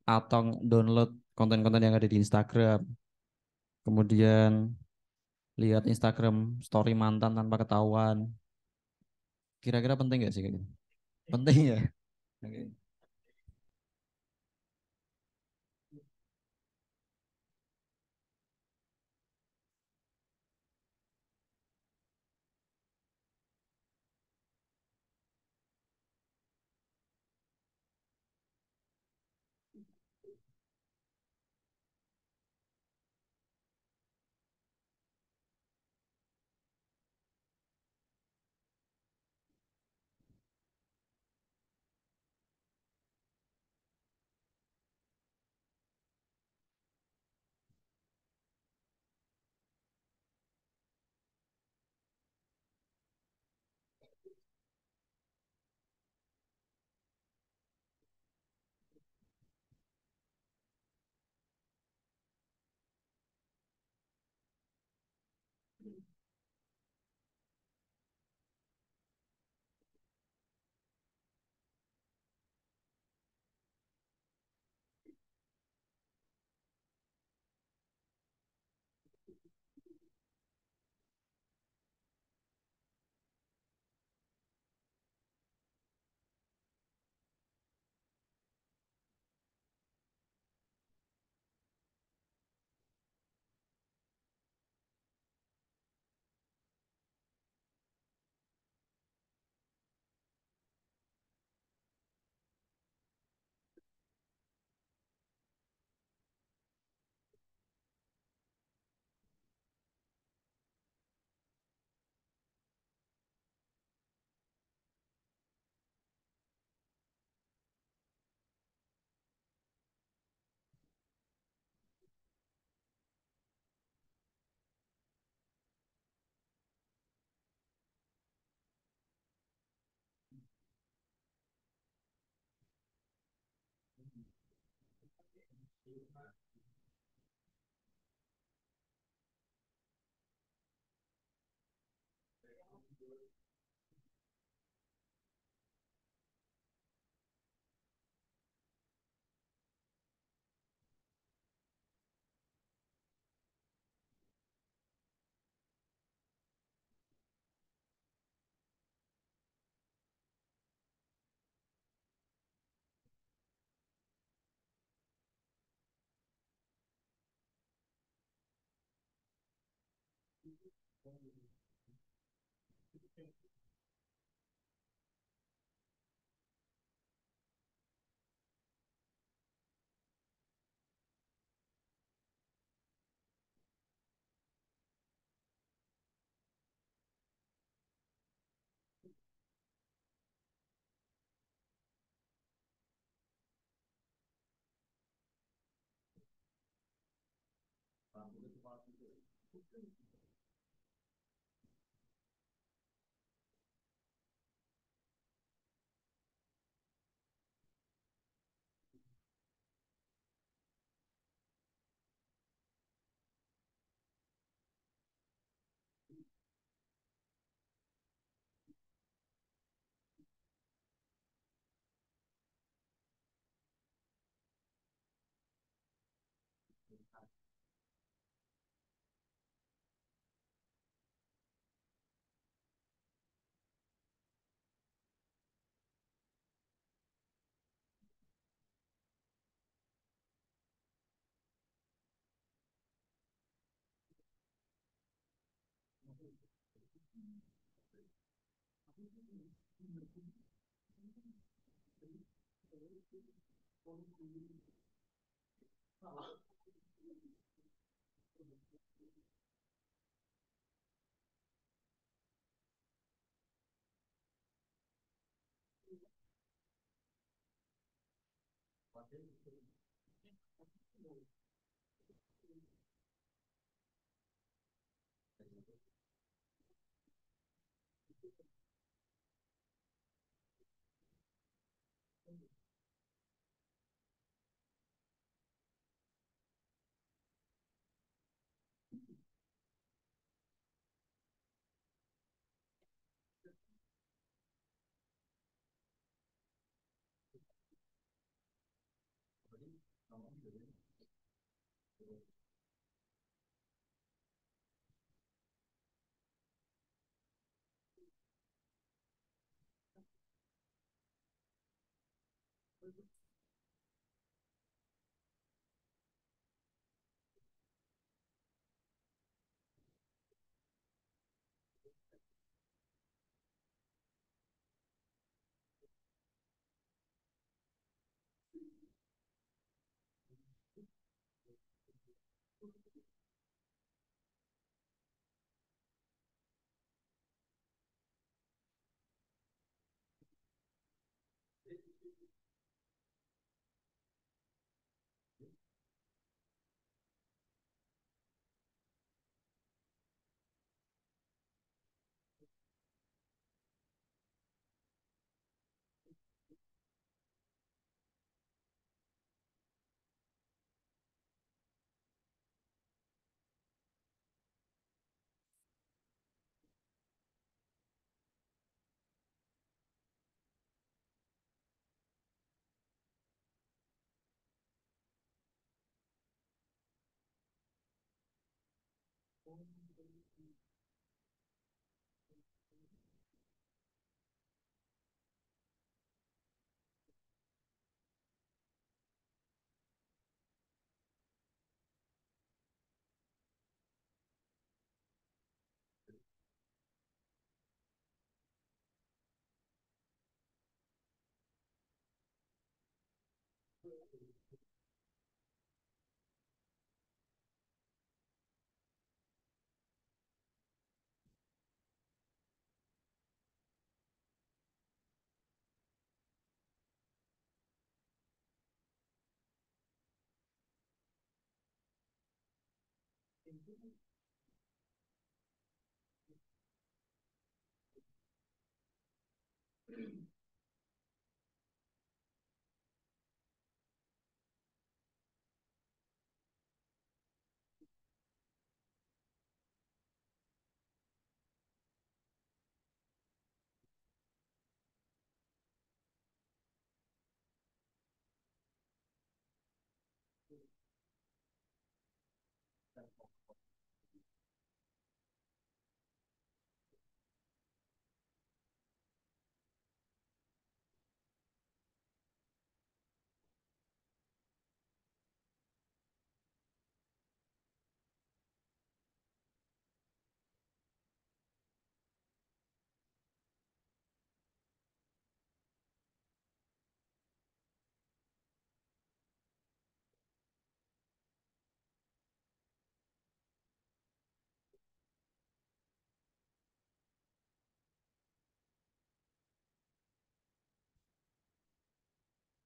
atau download konten-konten yang ada di Instagram. Kemudian lihat Instagram story mantan tanpa ketahuan. Kira-kira penting nggak sih kayak gitu? Penting ya. Oke.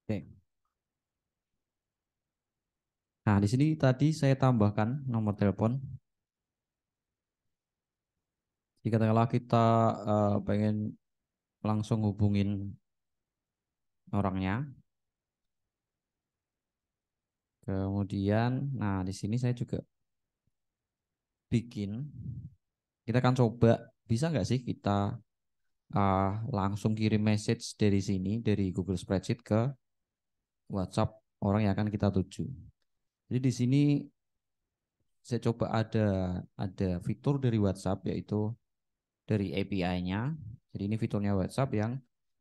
Oke. Nah, di sini tadi saya tambahkan nomor telepon. Jika katakanlah kita pengen langsung hubungin orangnya. Kemudian, nah di sini saya juga bikin. Kita akan coba bisa nggak sih kita langsung kirim message dari sini dari Google Spreadsheet ke WhatsApp orang yang akan kita tuju. Jadi di sini saya coba ada fitur dari WhatsApp yaitu dari API-nya. Jadi ini fiturnya WhatsApp yang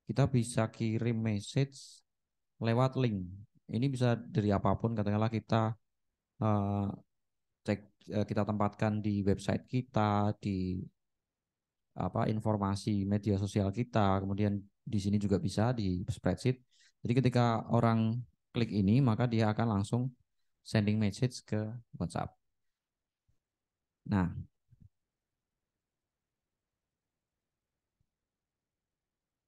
kita bisa kirim message lewat link. Ini bisa dari apapun, katakanlah kita eh, cek kita tempatkan di website kita, di informasi media sosial kita, kemudian di sini juga bisa di spreadsheet. Jadi ketika orang klik ini, maka dia akan langsung sending message ke WhatsApp. Nah,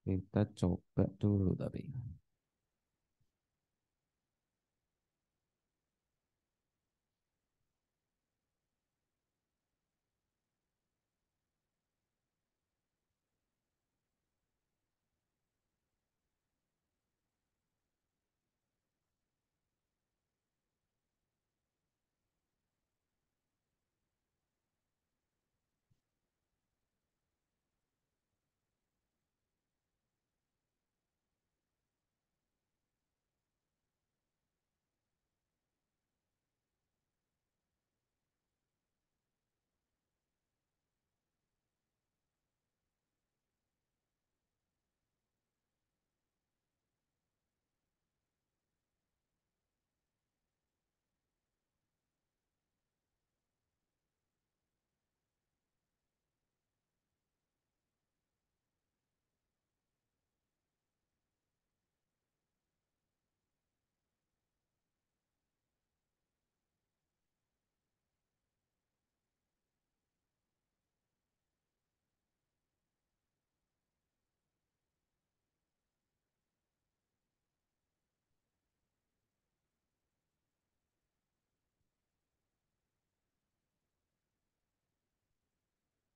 kita coba dulu tapi.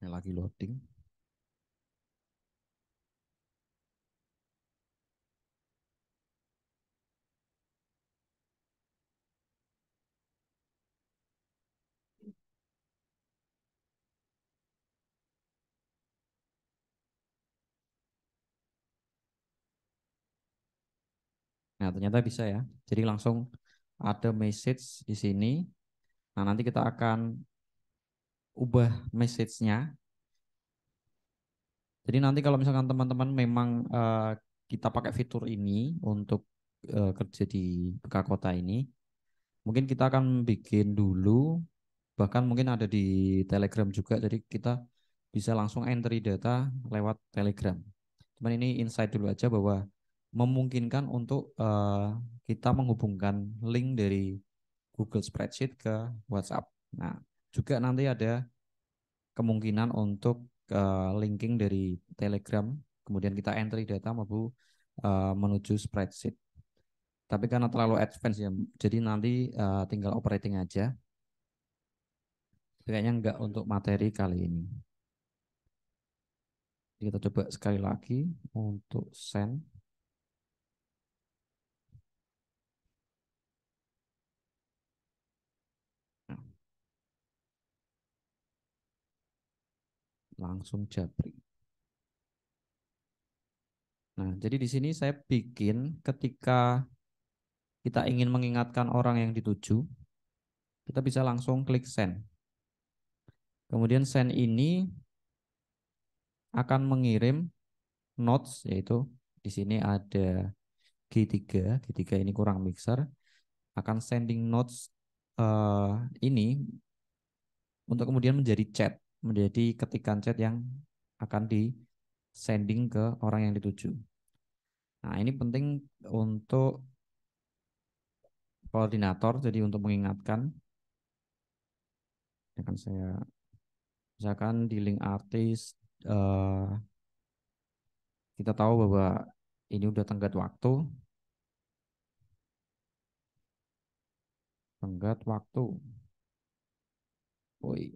Ini lagi loading. Nah, ternyata bisa ya. Jadi langsung ada message di sini. Nah, nanti kita akan ubah message-nya. Jadi nanti kalau misalkan teman-teman memang kita pakai fitur ini untuk kerja di BK Kota ini, mungkin kita akan bikin dulu, bahkan mungkin ada di Telegram juga. Jadi kita bisa langsung entry data lewat Telegram. Cuman ini insight dulu aja bahwa memungkinkan untuk kita menghubungkan link dari Google Spreadsheet ke WhatsApp. Nah, juga nanti ada kemungkinan untuk linking dari Telegram, kemudian kita entry data menuju spreadsheet. Tapi karena terlalu advance ya, jadi nanti tinggal operating aja. Kayaknya enggak untuk materi kali ini. Kita coba sekali lagi untuk send. Nah, langsung japri. Nah, jadi di sini saya bikin ketika kita ingin mengingatkan orang yang dituju, kita bisa langsung klik send. Kemudian send ini akan mengirim notes, yaitu di sini ada G3 ini kurang mixer, akan sending notes ini untuk kemudian menjadi chat, menjadi ketikan chat yang akan di sending ke orang yang dituju. Nah, ini penting untuk koordinator, jadi untuk mengingatkan. Akan saya misalkan di link artis kita tahu bahwa ini udah tenggat waktu. Tenggat waktu. Woi.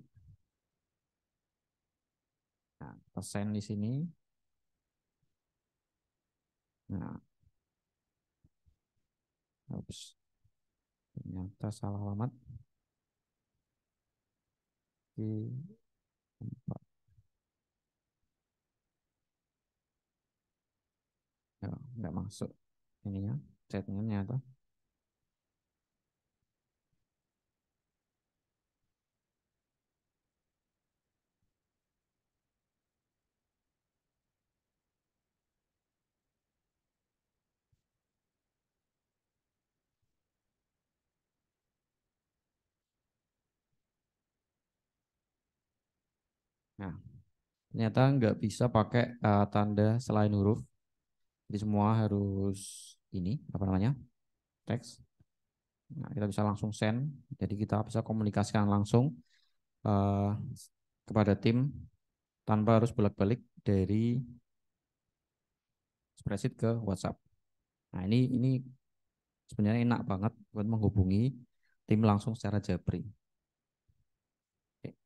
Nah, persen di sini. Nah, ups. Ternyata salah alamat. Oke. Ya, nggak masuk ininya, chatnya nyata. Nah, ternyata nggak bisa pakai tanda selain huruf. Jadi semua harus ini apa namanya, teks. Nah, kita bisa langsung send. Jadi kita bisa komunikasikan langsung uh, kepada tim tanpa harus bolak-balik dari spreadsheet ke WhatsApp. Nah, ini sebenarnya enak banget buat menghubungi tim langsung secara japri. Oke.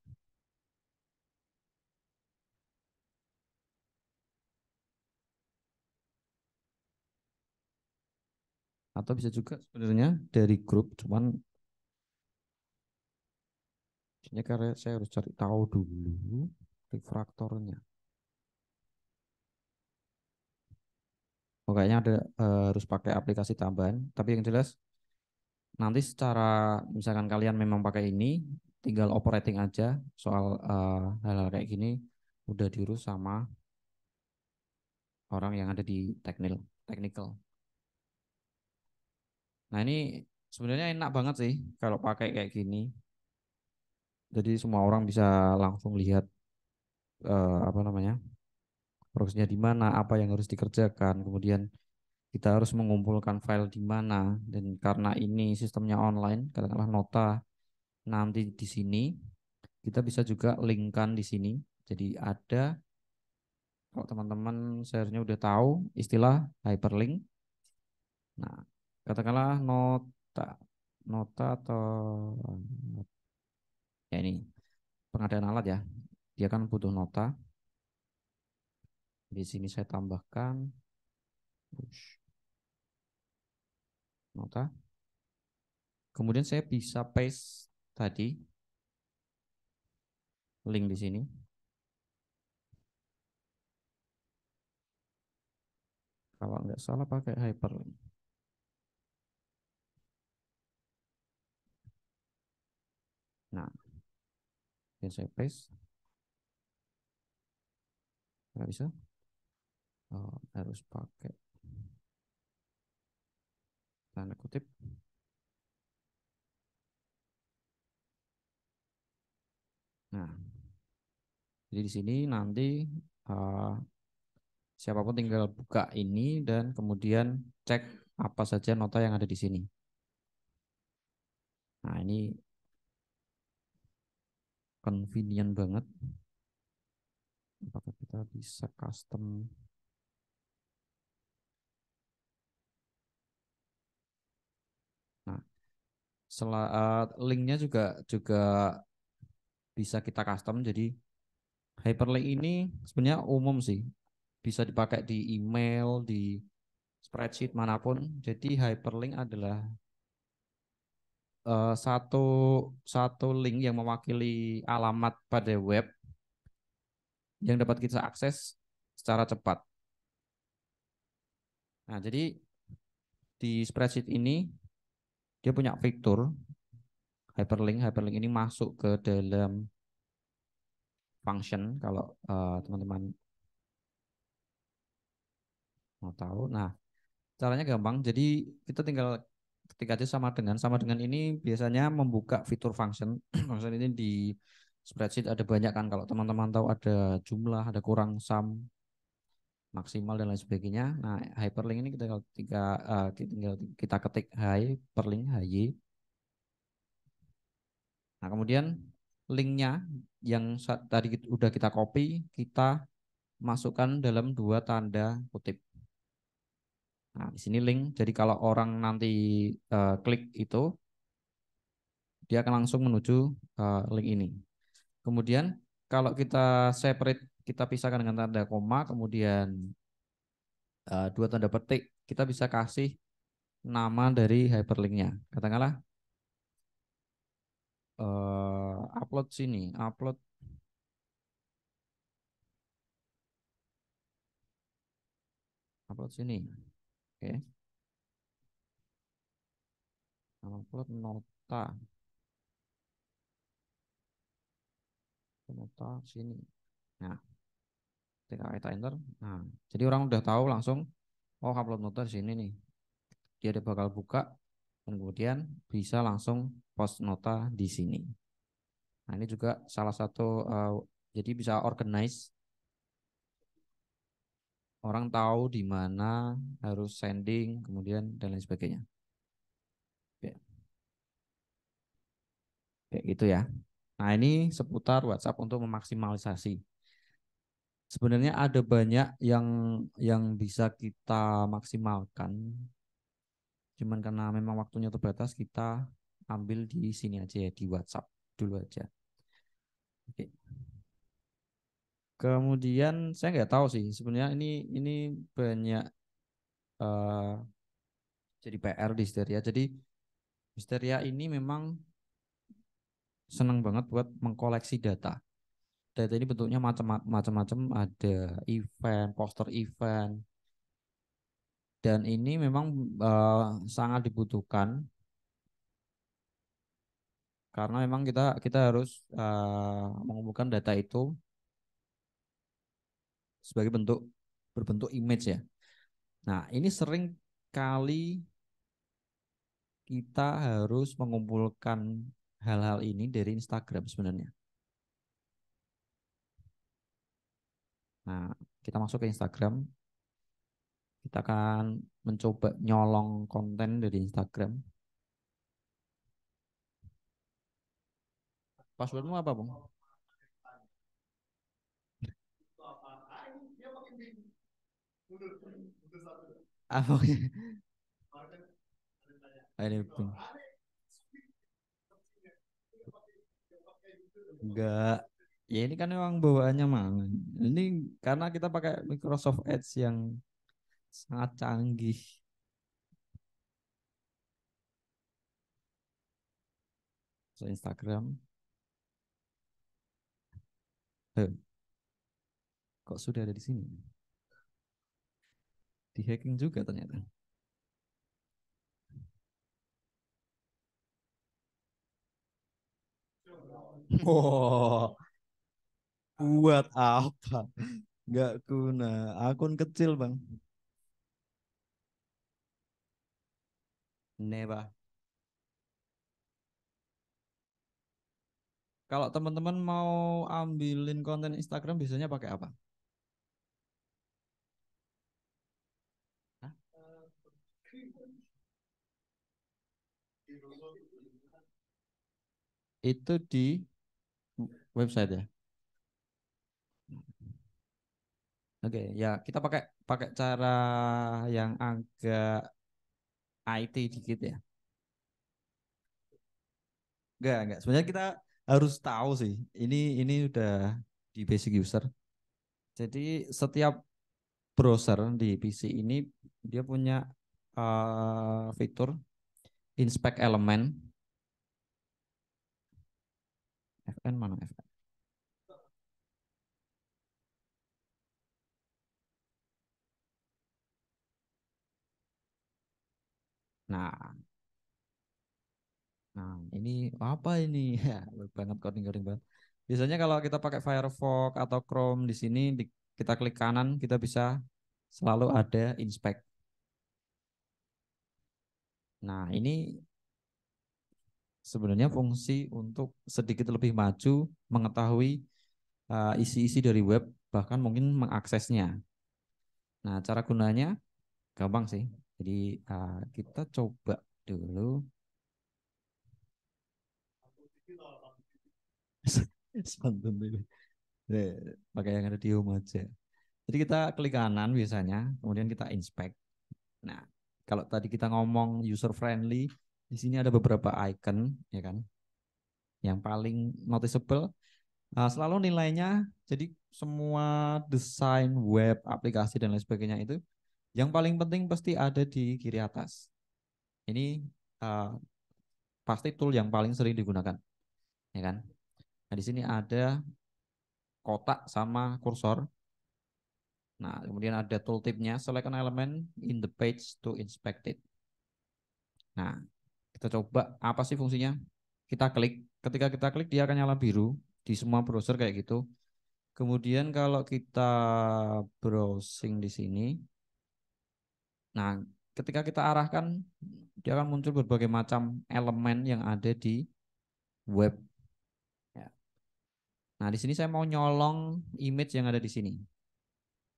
Atau bisa juga sebenarnya dari grup, cuman ini karena saya harus cari tahu dulu refraktornya. Oh, kayaknya ada harus pakai aplikasi tambahan, tapi yang jelas nanti secara misalkan kalian memang pakai ini, tinggal operating aja soal hal-hal kayak gini udah diurus sama orang yang ada di technical. Nah, ini sebenarnya enak banget sih kalau pakai kayak gini. Jadi semua orang bisa langsung lihat apa namanya, progresnya di mana, apa yang harus dikerjakan, kemudian kita harus mengumpulkan file di mana, dan karena ini sistemnya online, katakanlah nota nanti di sini, kita bisa juga linkkan di sini. Jadi ada, kalau teman-teman seharusnya udah tahu istilah hyperlink. Nah, katakanlah nota atau ya ini pengadaan alat ya. dia kan butuh nota. Di sini saya tambahkan nota. Kemudian saya bisa paste tadi link di sini. Kalau nggak salah pakai hyperlink. Nah, dan saya paste. Nggak bisa. Oh, harus pakai tanda kutip. Nah, jadi di sini nanti siapapun tinggal buka ini dan kemudian cek apa saja nota yang ada di sini. Nah, ini convenient banget. Apakah kita bisa custom? Nah, linknya juga bisa kita custom. Jadi hyperlink ini sebenarnya umum sih, bisa dipakai di email, di spreadsheet manapun. Jadi hyperlink adalah satu satu link yang mewakili alamat pada web yang dapat kita akses secara cepat. Nah, jadi di spreadsheet ini dia punya fitur hyperlink. Hyperlink ini masuk ke dalam function kalau teman-teman mau tahu. Nah, caranya gampang. Jadi kita tinggal ketik aja sama dengan ini biasanya membuka fitur function. Function ini di spreadsheet ada banyak kan. Kalau teman-teman tahu ada jumlah, ada kurang, sum, maksimal dan lain sebagainya. Nah, hyperlink ini kita tinggal kita ketik hyperlink hy. Nah, kemudian linknya yang tadi udah kita copy, kita masukkan dalam dua tanda kutip. Nah, di sini link. Jadi kalau orang nanti klik itu, dia akan langsung menuju link ini. Kemudian kalau kita separate, kita pisahkan dengan tanda koma, kemudian dua tanda petik, kita bisa kasih nama dari hyperlinknya. Katakanlah upload sini, upload sini. Oke. Upload nota sini. Nah, kita enter. Nah, jadi orang udah tahu langsung, oh upload nota di sini nih. Dia bakal buka dan kemudian bisa langsung post nota di sini. Nah, ini juga salah satu jadi bisa organize, orang tahu di mana harus sending, kemudian dan lain sebagainya. Kayak gitu ya. Nah, ini seputar WhatsApp untuk memaksimalisasi. Sebenarnya ada banyak yang bisa kita maksimalkan. Cuman karena memang waktunya terbatas, kita ambil di sini aja ya, di WhatsApp dulu aja. Oke. Kemudian saya nggak tahu sih sebenarnya ini banyak jadi PR di Histeria. Jadi Histeria ini memang senang banget buat mengkoleksi data. Data ini bentuknya macam-macam, ada event, poster event, dan ini memang sangat dibutuhkan karena memang kita harus mengumpulkan data itu sebagai berbentuk image ya. Nah, ini sering kali kita harus mengumpulkan hal-hal ini dari Instagram sebenarnya. Nah, kita masuk ke Instagram, kita akan mencoba nyolong konten dari Instagram. Passwordmu apa, Bung? Apa? Ini Bung. Enggak. Ya ini kan memang bawaannya mana? Ini karena kita pakai Microsoft Edge yang sangat canggih. So, Instagram. Kok sudah ada di sini? Di hacking juga ternyata. Wow, buat apa? Nggak guna. Akun kecil, Bang. Neba. Kalau teman-teman mau ambilin konten Instagram biasanya pakai apa? Hah? Itu di website ya. Oke, ya kita pakai pakai cara yang agak IT dikit ya. Enggak. Sebenarnya kita harus tahu sih. Ini udah di basic user. Jadi setiap browser di PC ini dia punya fitur inspect element. FN mana FN? Nah, nah ini apa ini? Ya, banget coding-coding banget. Biasanya kalau kita pakai Firefox atau Chrome di sini kita klik kanan kita bisa selalu ada inspect. Nah, ini sebenarnya fungsi untuk sedikit lebih maju mengetahui isi-isi dari web bahkan mungkin mengaksesnya. Nah, cara gunanya gampang sih. Jadi kita coba dulu Spantun dulu. Pakai yang ada di home aja. Jadi kita klik kanan biasanya, kemudian kita inspect. Nah, kalau tadi kita ngomong user friendly, di sini ada beberapa icon, ya kan? Yang paling noticeable selalu nilainya. Jadi semua desain web, aplikasi dan lain sebagainya itu yang paling penting pasti ada di kiri atas. Ini uh, pasti tool yang paling sering digunakan, ya kan? Nah, di sini ada kotak sama kursor. Nah, kemudian ada tooltipnya, select an element in the page to inspect it. Nah, kita coba apa sih fungsinya? Kita klik, ketika kita klik dia akan nyala biru di semua browser kayak gitu. Kemudian kalau kita browsing di sini, nah ketika kita arahkan dia akan muncul berbagai macam elemen yang ada di web. Ya. Nah, di sini saya mau nyolong image yang ada di sini.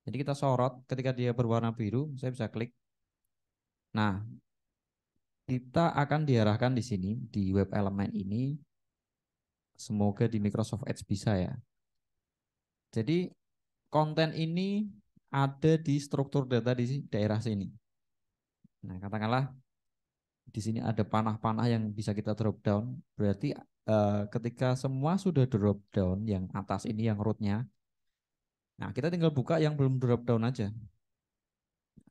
Jadi kita sorot ketika dia berwarna biru, saya bisa klik. Nah, kita akan diarahkan di sini di web elemen ini. Semoga di Microsoft Edge bisa ya. Jadi konten ini ada di struktur data di daerah sini. Nah, katakanlah di sini ada panah-panah yang bisa kita drop down. Berarti ketika semua sudah drop down, yang atas ini yang rootnya, nah kita tinggal buka yang belum drop down aja.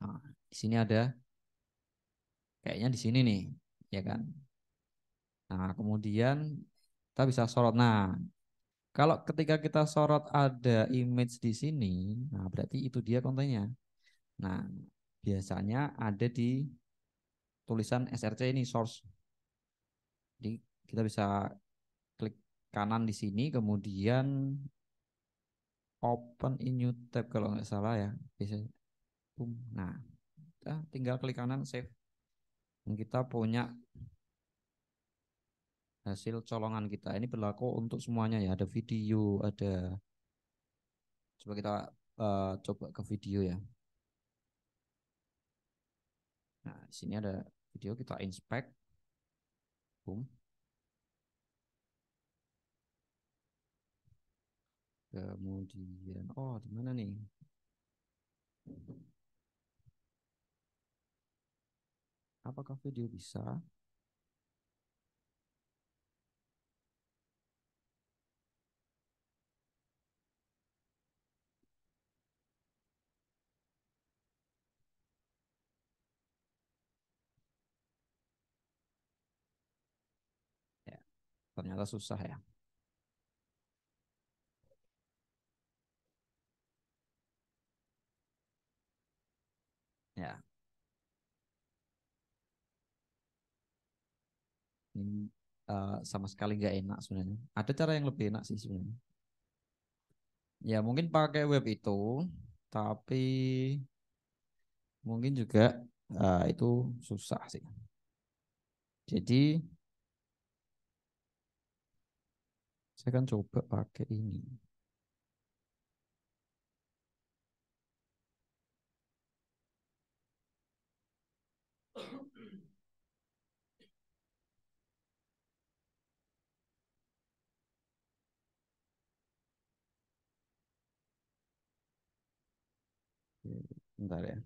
Nah, di sini ada, kayaknya di sini nih, ya kan. Nah, kemudian kita bisa sorot. Nah, kalau ketika kita sorot ada image di sini, nah berarti itu dia kontennya. Nah, biasanya ada di tulisan SRC ini source. Jadi kita bisa klik kanan di sini, kemudian open in new tab kalau nggak salah ya. Biasanya. Nah, kita tinggal klik kanan save. Dan kita punya hasil colongan kita. Ini berlaku untuk semuanya ya. Ada video, ada. Coba kita coba ke video ya. Nah, di sini ada video kita inspect. Boom. Kemudian, oh di mana nih? Apakah video bisa? Ternyata susah ya. Ya, ini sama sekali nggak enak sebenarnya. Ada cara yang lebih enak sih sebenarnya. Ya mungkin pakai web itu, tapi mungkin juga itu susah sih. Jadi saya kan coba pakai ini. Bentar ya.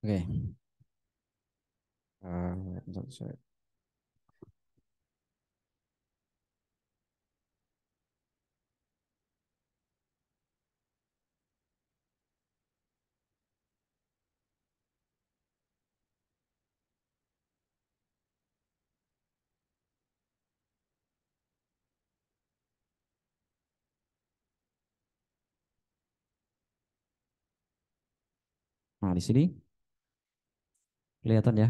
Oke. Bentar, Nah, di sini kelihatan ya.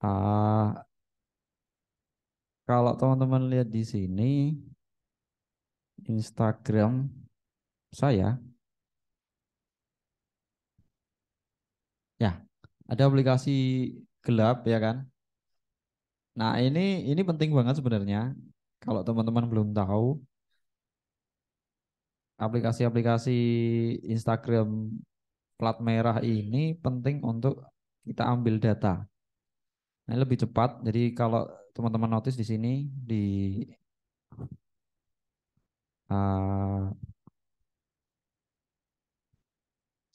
Ah, kalau teman-teman lihat di sini Instagram saya, ya ada aplikasi gelap ya kan. Nah, ini penting banget sebenarnya. Kalau teman-teman belum tahu, aplikasi-aplikasi Instagram plat merah ini penting untuk kita ambil data. Nah, ini lebih cepat. Jadi kalau teman-teman notice di sini di uh,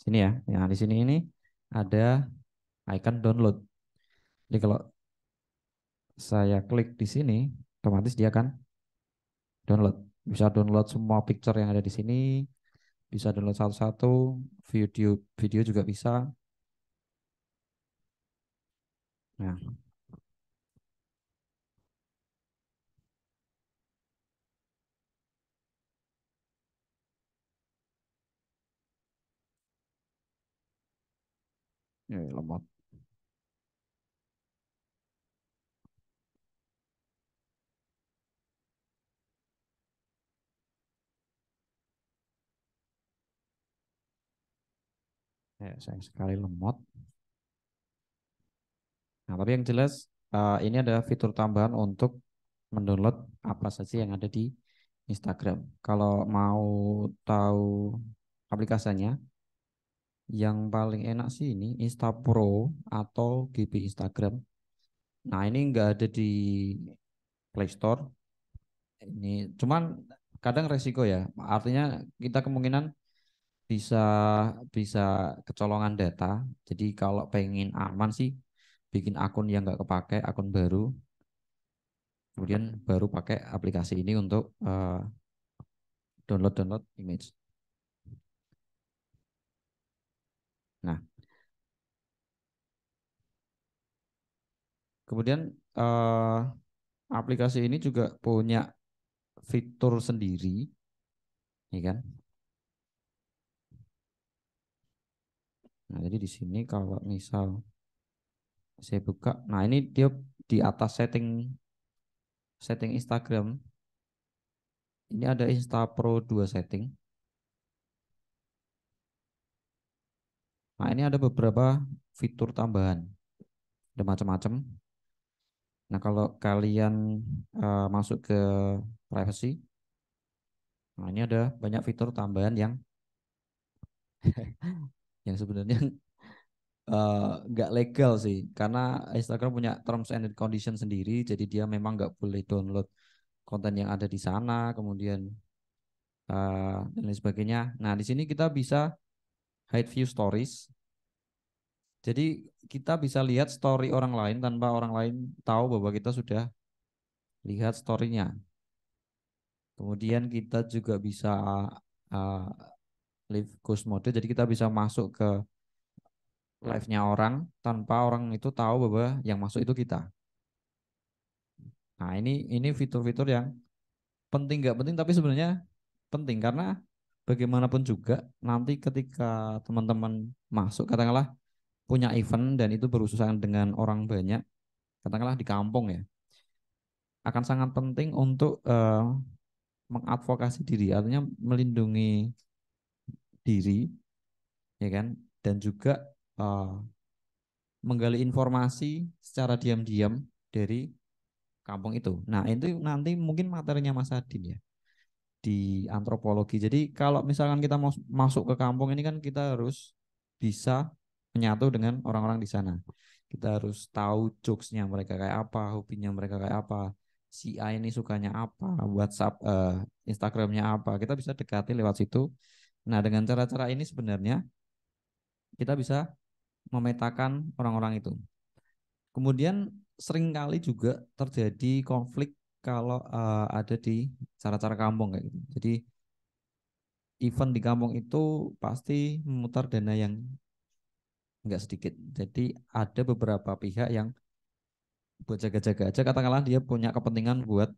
sini ya. Nah, di sini ini ada icon download. Jadi kalau saya klik di sini, otomatis dia akan download. Bisa download semua picture yang ada di sini, bisa download satu-satu, video video juga bisa. Nah, ini lemot. Ya, sayang sekali lemot. Nah, tapi yang jelas ini ada fitur tambahan untuk mendownload apa saja yang ada di Instagram. Kalau mau tahu aplikasinya, yang paling enak sih ini Insta Pro atau GB Instagram. Nah, ini nggak ada di Play Store. Ini cuman kadang resiko ya. Artinya kita kemungkinan bisa bisa kecolongan data. Jadi kalau pengen aman sih bikin akun yang nggak kepake, akun baru, kemudian baru pakai aplikasi ini untuk download image. Nah, kemudian aplikasi ini juga punya fitur sendiri, ya kan? Nah, jadi di sini kalau misal saya buka, nah ini dia di atas setting setting Instagram. Ini ada Insta Pro 2 setting. Nah, ini ada beberapa fitur tambahan. Ada macam-macam. Nah, kalau kalian masuk ke privacy, nah ini ada banyak fitur tambahan yang sebenarnya nggak legal sih, karena Instagram punya terms and condition sendiri, jadi dia memang nggak boleh download konten yang ada di sana, kemudian dan lain sebagainya. Nah, di sini kita bisa hide view stories. Jadi kita bisa lihat story orang lain tanpa orang lain tahu bahwa kita sudah lihat storynya. Kemudian kita juga bisa uh, live ghost mode, jadi kita bisa masuk ke live-nya orang tanpa orang itu tahu bahwa yang masuk itu kita. Nah, ini fitur-fitur yang penting nggak penting tapi sebenarnya penting karena bagaimanapun juga nanti ketika teman-teman masuk katakanlah punya event dan itu berurusan dengan orang banyak, katakanlah di kampung ya, akan sangat penting untuk mengadvokasi diri, artinya melindungi diri, ya kan, dan juga eh, menggali informasi secara diam-diam dari kampung itu. Nah, itu nanti mungkin materinya Mas Adin ya di antropologi. Jadi kalau misalkan kita mau masuk ke kampung ini kan kita harus bisa menyatu dengan orang-orang di sana. Kita harus tahu jokesnya mereka kayak apa, hobinya mereka kayak apa, si A ini sukanya apa, WhatsApp, Instagramnya apa. Kita bisa dekati lewat situ. Nah, dengan cara-cara ini sebenarnya kita bisa memetakan orang-orang itu. Kemudian seringkali juga terjadi konflik kalau ada di cara-cara kampung kayak gitu. Jadi event di kampung itu pasti memutar dana yang enggak sedikit. Jadi ada beberapa pihak yang buat jaga-jaga aja, katakanlah dia punya kepentingan buat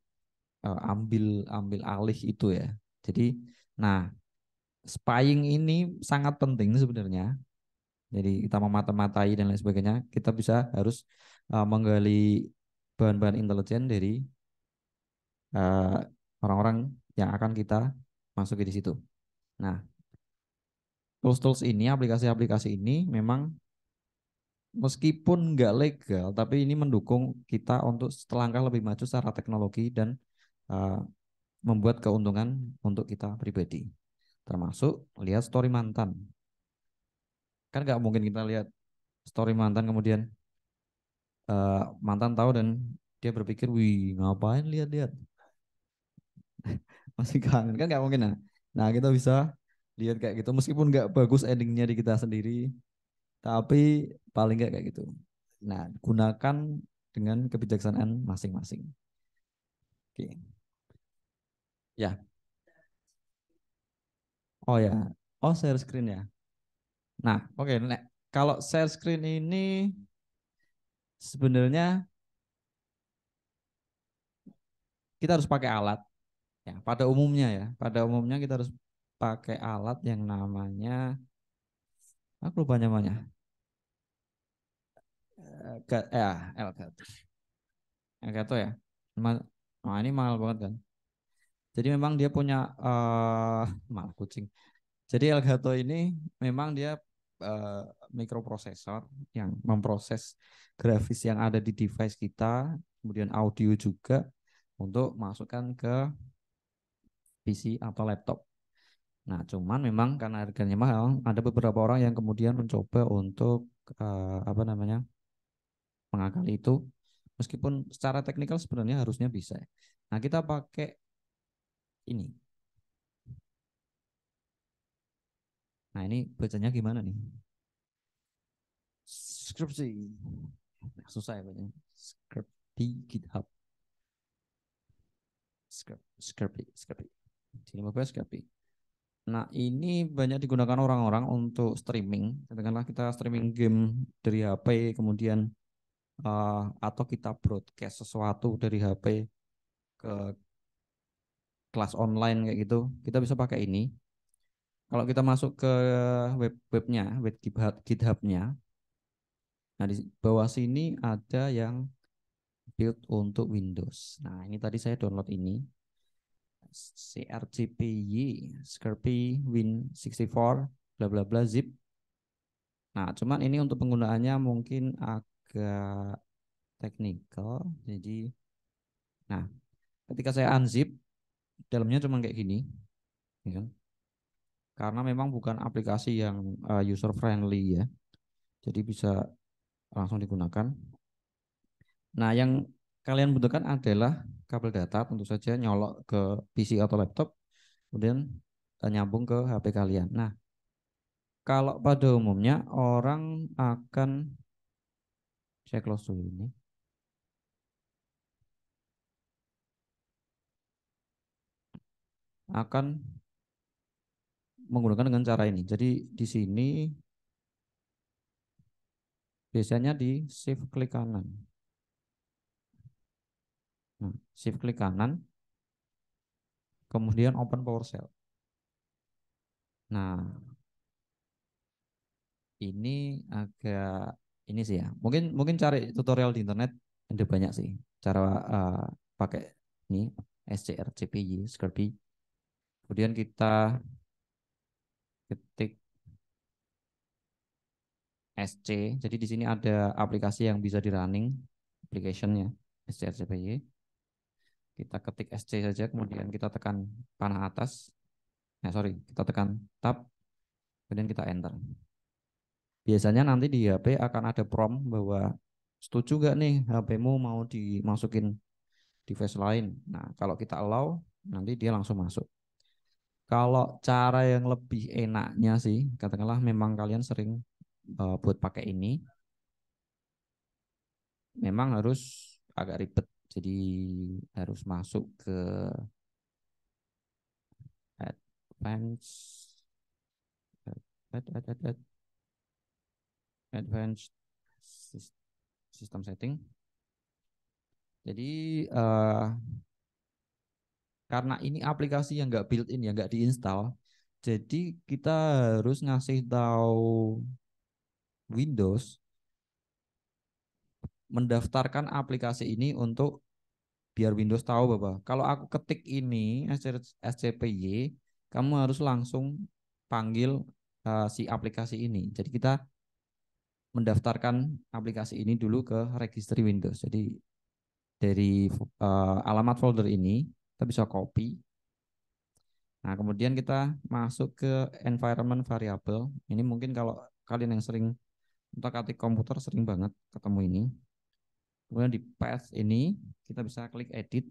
ambil ambil alih itu ya. Jadi, nah, spying ini sangat penting sebenarnya Jadi kita memata-matai dan lain sebagainya, kita harus menggali bahan-bahan intelijen dari eh, orang-orang yang akan kita masuki di situ. Nah, tools-tools ini, aplikasi-aplikasi ini memang meskipun nggak legal, tapi ini mendukung kita untuk selangkah lebih maju secara teknologi dan uh, membuat keuntungan untuk kita pribadi. Termasuk lihat story mantan. Kan nggak mungkin kita lihat story mantan kemudian mantan tahu dan dia berpikir, wih ngapain lihat-lihat. Masih kangen kan nggak mungkin. Nah kita bisa lihat kayak gitu meskipun nggak bagus endingnya di kita sendiri, tapi paling nggak kayak gitu. Nah gunakan dengan kebijaksanaan masing-masing. Oke. Ya. Oh ya. Oh share screen ya. Nah oke. Kalau share screen ini sebenarnya kita harus pakai alat. Ya, pada umumnya ya. Pada umumnya kita harus pakai alat yang namanya, aku lupa namanya. Elgato. Elgato ya. Nah, ini mahal banget kan. Jadi memang dia punya malah kucing. Jadi Elgato ini memang dia eh, mikroprosesor yang memproses grafis yang ada di device kita, kemudian audio juga untuk masukkan ke PC atau laptop. Nah, cuman memang karena harganya mahal, ada beberapa orang yang kemudian mencoba untuk apa namanya mengakali itu, meskipun secara teknikal sebenarnya harusnya bisa. Nah, kita pakai ini. Nah, ini bacanya gimana nih? Skripsi. Susah ya bacanya. Skripsi GitHub. Skripsi. Sini apa Skripsi. Nah, ini banyak digunakan orang-orang untuk streaming. Katakanlah kita streaming game dari HP, kemudian atau kita broadcast sesuatu dari HP ke kelas online kayak gitu, kita bisa pakai ini. Kalau kita masuk ke webnya, web GitHub-nya, nah di bawah sini ada yang build untuk Windows. Nah ini tadi saya download ini, CRCPY, Scrapy Win64, bla bla bla zip. Nah cuman ini untuk penggunaannya mungkin agak teknikal, jadi, nah ketika saya unzip, dalamnya cuma kayak gini, ya kan? Karena memang bukan aplikasi yang user friendly ya, jadi bisa langsung digunakan. Nah yang kalian butuhkan adalah kabel data, tentu saja nyolok ke PC atau laptop, kemudian nyambung ke HP kalian. Nah kalau pada umumnya orang akan, saya close dulu ini, akan menggunakan dengan cara ini. Jadi di sini biasanya di shift klik kanan. Nah, shift klik kanan, kemudian open PowerShell. Nah, ini agak ini sih ya. Mungkin cari tutorial di internet ada banyak sih cara pakai ini SCRCPY, Scrapy. Kemudian kita ketik SC. Jadi di sini ada aplikasi yang bisa di running application-nya SCRCPY. Kita ketik SC saja, kemudian kita tekan panah atas. Kita tekan tab, kemudian kita enter. Biasanya nanti di HP akan ada prompt bahwa setuju gak nih HP-mu mau dimasukin device lain. Nah, kalau kita allow, nanti dia langsung masuk. Kalau cara yang lebih enaknya sih, katakanlah memang kalian sering buat pakai ini, memang harus agak ribet. Jadi harus masuk ke advanced advanced system setting. Jadi karena ini aplikasi yang nggak built-in ya, nggak diinstal, jadi kita harus ngasih tahu Windows mendaftarkan aplikasi ini untuk biar Windows tahu bahwa kalau aku ketik ini SCPY, kamu harus langsung panggil si aplikasi ini. Jadi kita mendaftarkan aplikasi ini dulu ke registry Windows. Jadi dari alamat folder ini kita bisa copy. Nah, kemudian kita masuk ke environment variable. Ini mungkin kalau kalian yang sering otak-atik komputer sering banget ketemu ini. Kemudian di path ini kita bisa klik edit.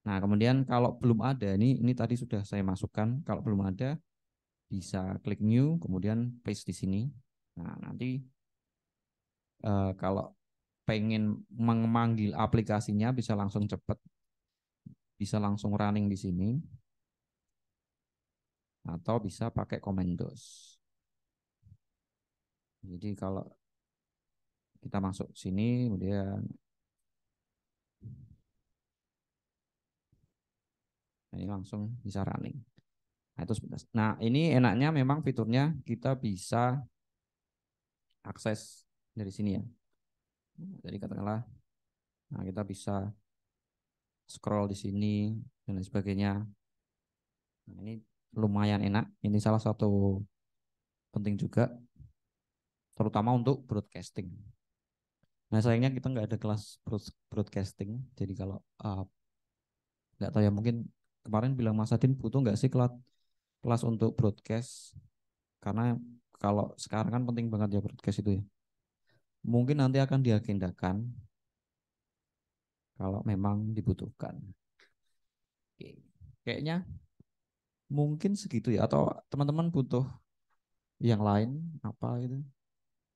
Nah, kemudian kalau belum ada ini tadi sudah saya masukkan. Kalau belum ada bisa klik new, kemudian paste di sini. Nah, nanti kalau pengen memanggil aplikasinya bisa langsung cepat, bisa langsung running di sini, atau bisa pakai Commandos. Jadi kalau kita masuk sini, kemudian ini langsung bisa running. Nah, itu sebentar. Nah, ini enaknya memang fiturnya kita bisa akses dari sini ya. Jadi katakanlah, nah kita bisa scroll di sini dan lain sebagainya. Nah, ini lumayan enak. Ini salah satu penting juga, terutama untuk broadcasting. Nah, sayangnya kita nggak ada kelas broadcasting. Jadi kalau nggak tahu ya, mungkin kemarin bilang Mas Adin butuh nggak sih kelas untuk broadcast? Karena kalau sekarang kan penting banget ya broadcast itu ya. Mungkin nanti akan diagendakan kalau memang dibutuhkan. Oke. Kayaknya mungkin segitu ya. Atau teman-teman butuh yang lain apa gitu?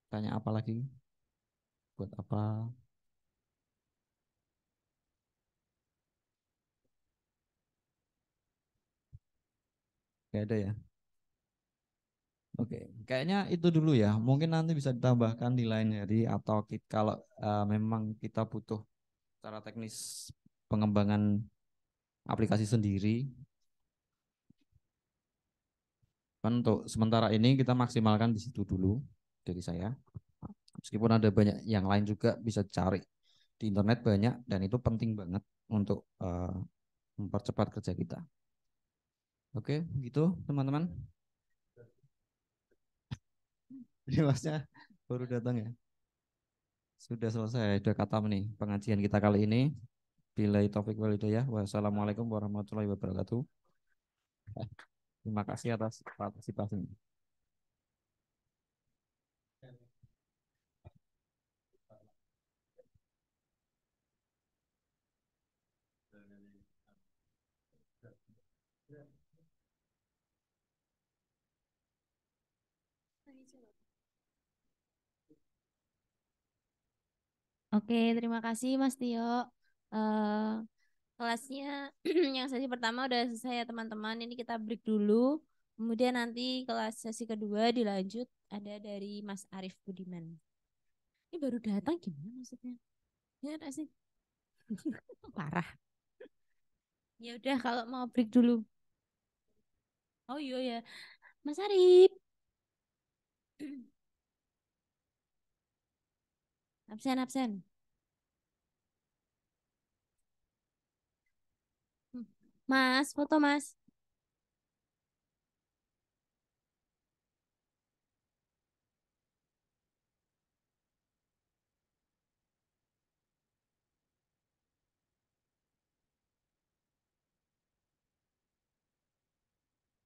Tanya apa lagi? Buat apa? Gak ada ya. Oke, kayaknya itu dulu ya. Mungkin nanti bisa ditambahkan di lain hari atau kalau memang kita butuh cara teknis pengembangan aplikasi sendiri. Kan untuk sementara ini kita maksimalkan di situ dulu dari saya. Meskipun ada banyak yang lain juga bisa cari di internet banyak dan itu penting banget untuk mempercepat kerja kita. Oke, gitu teman-teman. Ini Masnya baru datang ya. Sudah selesai, sudah katam nih pengajian kita kali ini. Billahi taufik wal hidayah. Wassalamualaikum warahmatullahi wabarakatuh. Terima kasih atas partisipasinya. Oke, terima kasih Mas Tio. Eh, kelasnya yang sesi pertama udah selesai ya teman-teman. Ini kita break dulu. Kemudian nanti kelas sesi kedua dilanjut ada dari Mas Arif Budiman. Ini baru datang gimana maksudnya? Ya enggak sih? Parah. Ya udah kalau mau break dulu. Oh iya ya. Mas Arif. Absen, absen. Mas, foto Mas.